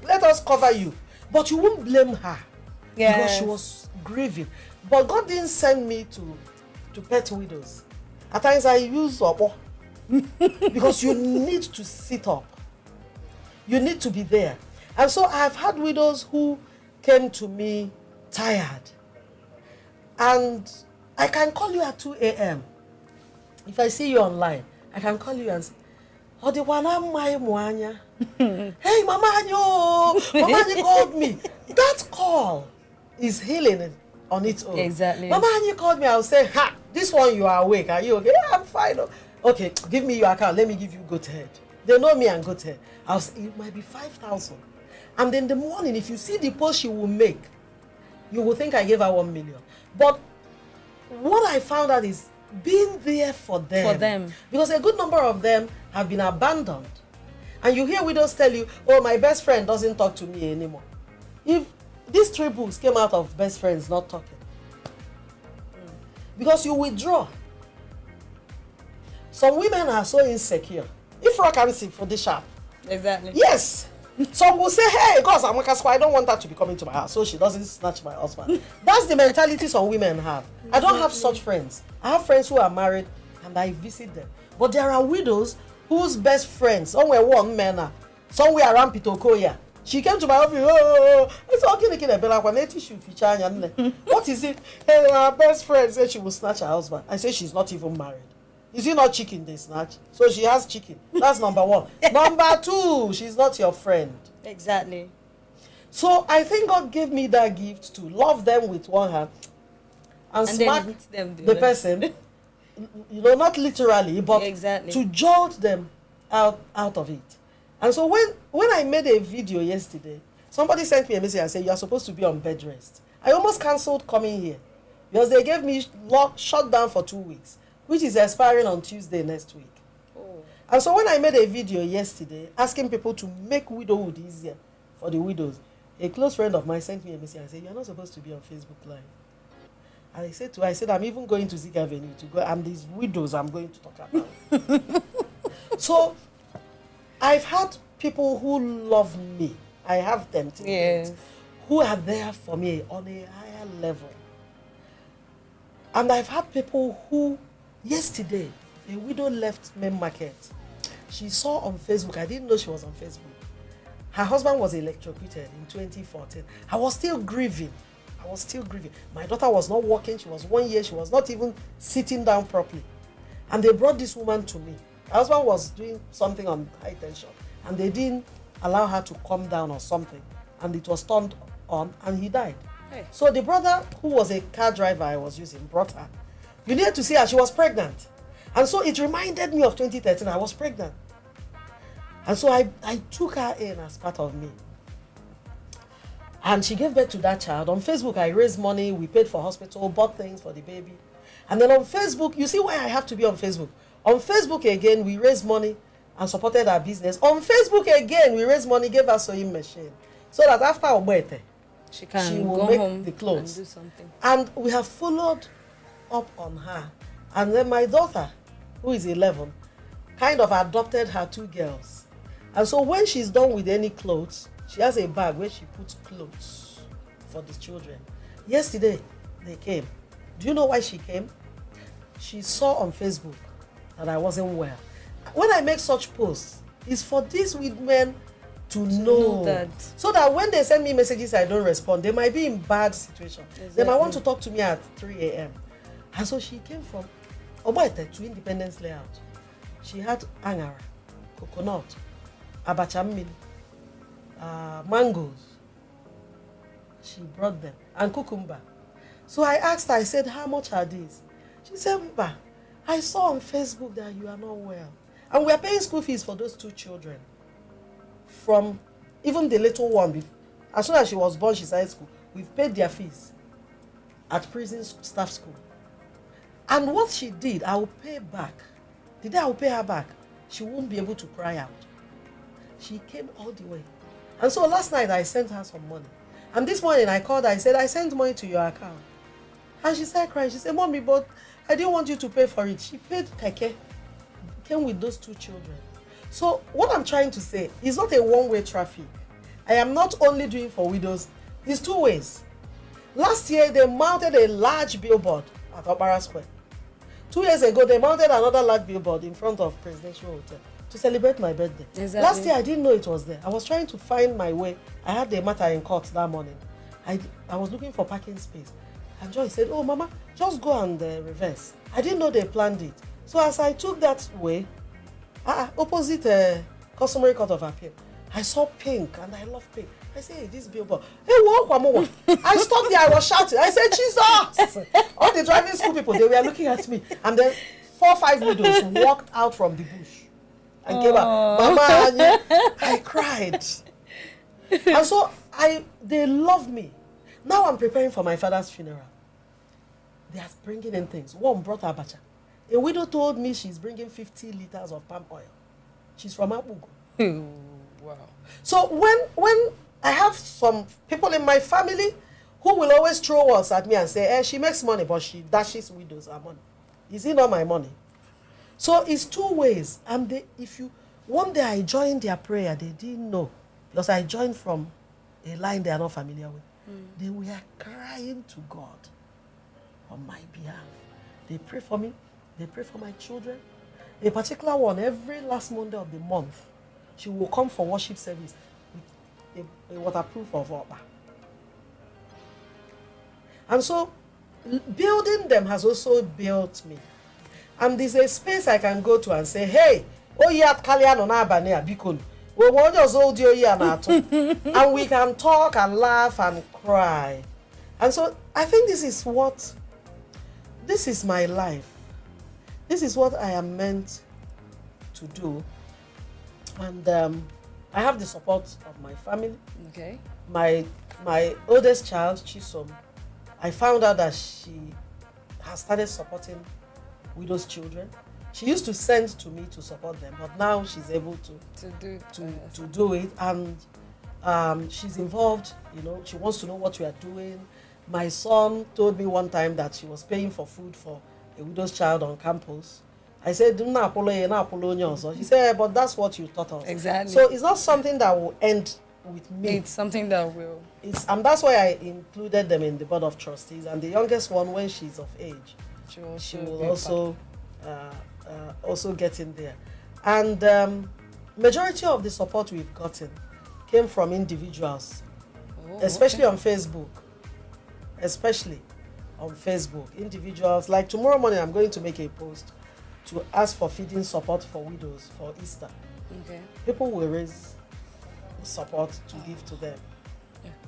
Speaker 2: let us cover you. But you won't blame her. Because she was grieving. But God didn't send me to pet widows. At times I use opo. Because you need to sit up. You need to be there. And so I've had widows who came to me tired. And I can call you at 2 a.m. If I see you online, I can call you and say, oh, the one I'm my mwanya. Hey, Mama Anyo, Mama Anyo called me. That call is healing on its own.
Speaker 1: Exactly.
Speaker 2: Mama Anyo called me, I'll say, ha, this one you are awake. Are you okay? Yeah, I'm fine. Okay, give me your account. Let me give you goat head. They know me and goat head. I'll say, it might be 5,000. And then in the morning, if you see the post she will make, you will think I gave her 1 million. But what I found out is being there for them. Because a good number of them have been abandoned. And you hear widows tell you, oh, my best friend doesn't talk to me anymore. If these 3 books came out of best friends not talking. Because you withdraw. Some women are so insecure. If I can see for the sharp.
Speaker 1: Exactly.
Speaker 2: Yes. Some will say, hey, because I don't want her to be coming to my house, so she doesn't snatch my husband. That's the mentality some women have. I don't have such friends. I have friends who are married and I visit them. But there are widows whose best friends, somewhere one man, somewhere around Pitokoya. She came to my office, I said, what is it? Hey, her best friend said she will snatch her husband. I said she's not even married. Is it not chicken they snatch? So she has chicken. That's number 1. Number 2, she's not your friend.
Speaker 1: Exactly.
Speaker 2: So I think God gave me that gift to love them with one hand and smack them the person. You know, not literally, but to jolt them out of it. And so when I made a video yesterday, somebody sent me a message and said, you are supposed to be on bed rest. I almost cancelled coming here because they gave me shut down for 2 weeks, which is expiring on Tuesday next week. Oh. And so when I made a video yesterday asking people to make widowhood easier for the widows, a close friend of mine sent me a message and said, you're not supposed to be on Facebook Live. And I said, I'm even going to Zik Avenue to go, and these widows I'm going to talk about. So I've had people who love me. I have them today, who are there for me on a higher level. And I've had people who, yesterday, a widow left Main Market. She saw on Facebook, I didn't know she was on Facebook. Her husband was electrocuted in 2014. I was still grieving. My daughter was not working. She was 1 year. She was not even sitting down properly. And they brought this woman to me. Her husband was doing something on high tension. And they didn't allow her to calm down or something. And it was turned on and he died. Hey. So the brother who was a car driver I was using brought her. You needed to see her. She was pregnant. And so it reminded me of 2013. I was pregnant. And so I took her in as part of me. And she gave birth to that child. On Facebook, I raised money. We paid for hospital, bought things for the baby. And then on Facebook, you see why I have to be on Facebook. On Facebook again, we raised money and supported her business. On Facebook again, we raised money, gave her sewing machine. So that after her birthday, she will go make home the clothes. And do something. And we have followed up on her. And then my daughter, who is 11, kind of adopted her 2 girls. And so when she's done with any clothes, she has a bag where she puts clothes for the children. Yesterday, they came. Do you know why she came? She saw on Facebook that I wasn't well. When I make such posts, it's for these women to know that. So that when they send me messages I don't respond, they might be in bad situation. Exactly. They might want to talk to me at 3 a.m. And so she came from Oboete to Independence Layout. She had angara, coconut, abacha mmiri, mangoes. She brought them, and cucumber. So I asked her, I said, how much are these? She said, Mba, I saw on Facebook that you are not well. And we are paying school fees for those 2 children. From even the little one, as soon as she was born, she started school. We've paid their fees at prison staff school. And what she did, I will pay back. The day I will pay her back, she won't be able to cry out. She came all the way. And so last night I sent her some money. And this morning I called her, I said, I sent money to your account. And she started crying. She said, Mommy, but I didn't want you to pay for it. She paid keke came with those 2 children. So what I'm trying to say is not a one-way traffic. I am not only doing for widows, it's 2 ways. Last year, they mounted a large billboard at Opera Square. 2 years ago, they mounted another large billboard in front of Presidential Hotel to celebrate my birthday.
Speaker 1: Exactly.
Speaker 2: Last year, I didn't know it was there. I was trying to find my way. I had the matter in court that morning. I was looking for parking space. And Joy said, oh, Mama, just go and reverse. I didn't know they planned it. So as I took that way, opposite Customary Court of Appeal, I saw pink, and I love pink. I said, hey, this billboard. Hey, walk. I stopped there. I was shouting. I said, Jesus! All the driving school people, they were looking at me. And then 4 or 5 widows walked out from the bush and came out. Mama, I cried. And so they love me. Now I'm preparing for my father's funeral. They are bringing in things. One brought abacha. A widow told me she's bringing 50 liters of palm oil. She's from Abugo.
Speaker 1: Wow.
Speaker 2: So when I have some people in my family who will always throw words at me and say, she makes money, but she dashes widows her money. Is it not my money? So it's 2 ways. And one day I joined their prayer, they didn't know. Because I joined from a line they are not familiar with. They were crying to God on my behalf. They pray for me. They pray for my children. A particular one, every last Monday of the month, she will come for worship service with a waterproof of Oba. And so, building them has also built me. And there's a space I can go to and say, hey, and we can talk and laugh and cry. And so I think this is my life. This is what I am meant to do. And I have the support of my family.
Speaker 1: Okay.
Speaker 2: My oldest child, Chisom, I found out that she has started supporting widows' children. She used to send to me to support them, but now she's able to do it, and she's involved. She wants to know what we are doing. My son told me one time that she was paying for food for a widow's child on campus. I said, she said, but that's what you taught us.
Speaker 1: Exactly.
Speaker 2: So it's not something that will end with me.
Speaker 1: It's something that will.
Speaker 2: And that's why I included them in the board of trustees. And the youngest one, when she's of age, she will also get in there. And majority of the support we've gotten came from individuals, especially on Facebook. Individuals. Like tomorrow morning, I'm going to make a post to ask for feeding support for widows for Easter.
Speaker 1: Okay.
Speaker 2: People will raise support to give to them.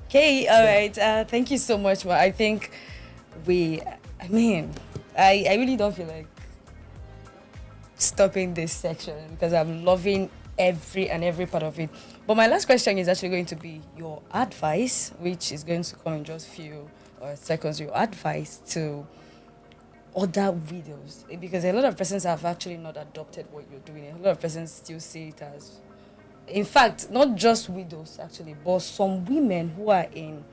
Speaker 1: Okay, all right. Thank you so much. Well, I think I really don't feel like stopping this section because I'm loving every part of it. But my last question is actually going to be your advice, which is going to come in just few seconds. Your advice to other widows, because a lot of persons have actually not adopted what you're doing. A lot of persons still see it as, in fact, not just widows actually, but some women who are in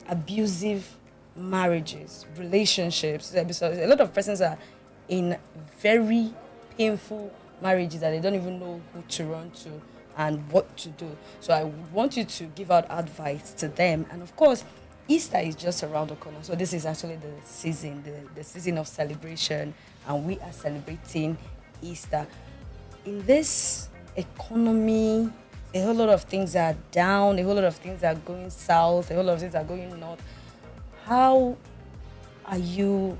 Speaker 1: abusive marriages, relationships. A lot of persons are in very painful marriages that they don't even know who to run to and what to do. So I want you to give out advice to them. And of course, Easter is just around the corner. So this is actually the season, the season of celebration, and we are celebrating Easter. In this economy, a whole lot of things are down, a whole lot of things are going south, a whole lot of things are going north. How are you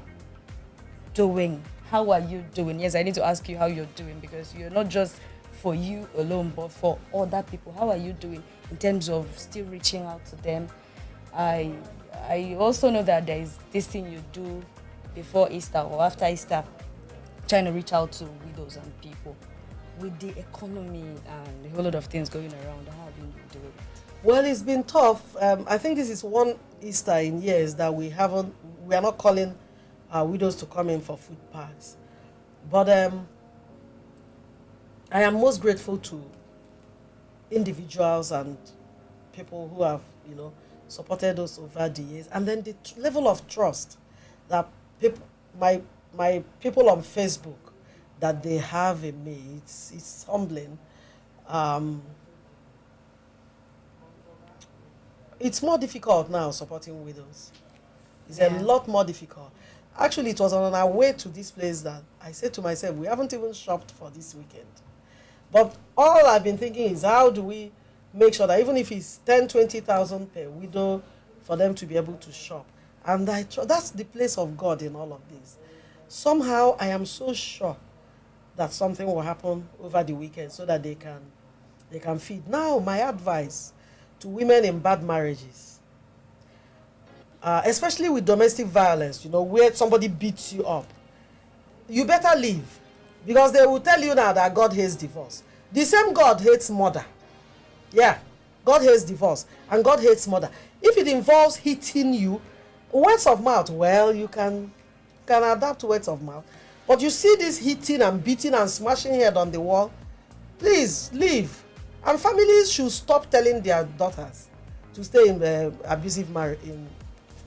Speaker 1: doing? How are you doing? Yes, I need to ask you how you're doing, because you're not just for you alone, but for other people. How are you doing in terms of still reaching out to them? I also know that there is this thing you do before Easter or after Easter, trying to reach out to widows and people. With the economy and a whole lot of things going around, how have you been doing it?
Speaker 2: Well, it's been tough. I think this is one Easter in years that we are not calling widows to come in for food packs. But I am most grateful to individuals and people who have, supported us over the years. And then the level of trust that my people on Facebook that they have in me. It's humbling. Um, it's more difficult now supporting widows. It's a
Speaker 1: Yeah.
Speaker 2: lot more difficult. Actually, it was on our way to this place that I said to myself, we haven't even shopped for this weekend. But all I've been thinking is, how do we make sure that even if it's 10, 20,000 per widow, for them to be able to shop? And that's the place of God in all of this. Somehow, I am so sure that something will happen over the weekend so that they can feed. Now, my advice to women in bad marriages, especially with domestic violence, where somebody beats you up, you better leave. Because they will tell you now that God hates divorce. The same God hates murder. Yeah, God hates divorce and God hates murder. If it involves hitting you, words of mouth, well, you can adapt to words of mouth. But you see this hitting and beating and smashing head on the wall, please leave. And families should stop telling their daughters to stay in abusive in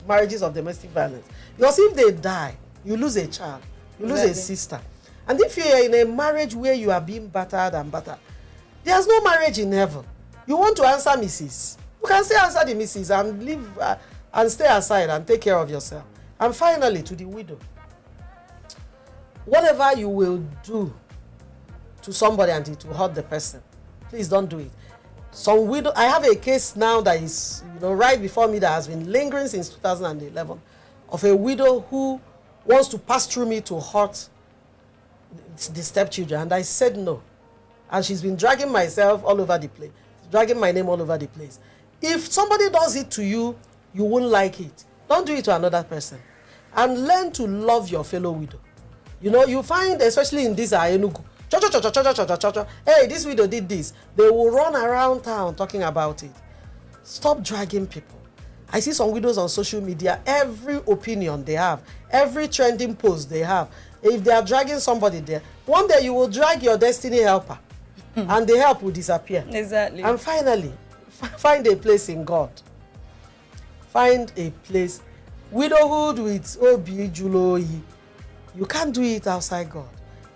Speaker 2: marriages of domestic violence. Because if they die, you lose a child, you lose a sister. And if you are in a marriage where you are being battered and battered, there's no marriage in heaven. You want to answer Mrs. You can still answer the Mrs. and leave and stay aside and take care of yourself. And finally, to the widow, whatever you will do to somebody and it will hurt the person, please don't do it. Some widow, I have a case now that is right before me that has been lingering since 2011 of a widow who wants to pass through me to hurt the stepchildren, and I said no. And she's been dragging myself all over the place, dragging my name all over the place. If somebody does it to you, you won't like it. Don't do it to another person. And learn to love your fellow widow. You find, especially in this Enugu, hey, this widow did this. They will run around town talking about it. Stop dragging people. I see some widows on social media, every opinion they have, every trending post they have. If they are dragging somebody there, one day you will drag your destiny helper and the help will disappear.
Speaker 1: Exactly.
Speaker 2: And finally, find a place in God. Find a place. Widowhood with Obi Juloyi. You can't do it outside God.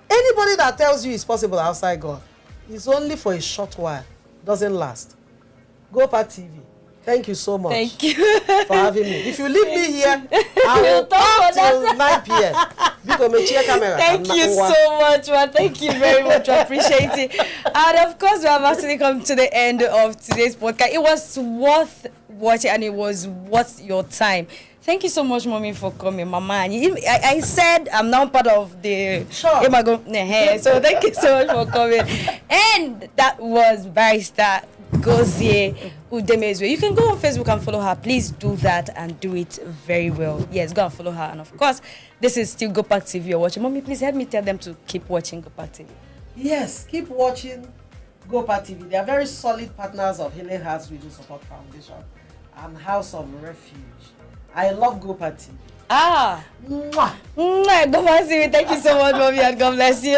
Speaker 2: Anybody that tells you it's possible outside God is only for a short while. Doesn't last. Gopadtv, thank you so much.
Speaker 1: Thank you
Speaker 2: for having me. If you leave me here, I will talk till 9 p.m.
Speaker 1: Thank you so much, man. Thank you very much. I appreciate it. And of course, we have actually come to the end of today's podcast. It was worth watching and it was worth your time. Thank you so much, Mommy, for coming, Mama. I said I'm now part of the...
Speaker 2: Sure.
Speaker 1: So thank you so much for coming. And that was Barrister Gozie Udemezue. You can go on Facebook and follow her. Please do that and do it very well. Yes, go and follow her. And of course, this is still Gopadtv you're watching. Mommy, please help me tell them to keep watching Gopadtv.
Speaker 2: Yes, keep watching Gopadtv. They are very solid partners of Healing Hearts Widow Support Foundation and House of Refuge. I love Gopadtv.
Speaker 1: Mwah. Gopadtv, thank you so much, Mommy, and God bless you.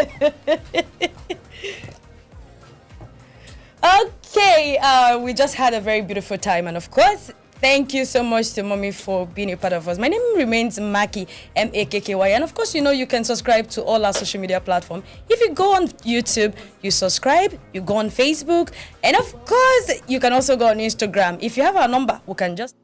Speaker 1: Okay, we just had a very beautiful time, and of course, thank you so much to Mommy for being a part of us. My name remains Maki, M-A-K-K-Y, and of course, you can subscribe to all our social media platforms. If you go on YouTube, you subscribe, you go on Facebook, and of course, you can also go on Instagram. If you have our number, we can just...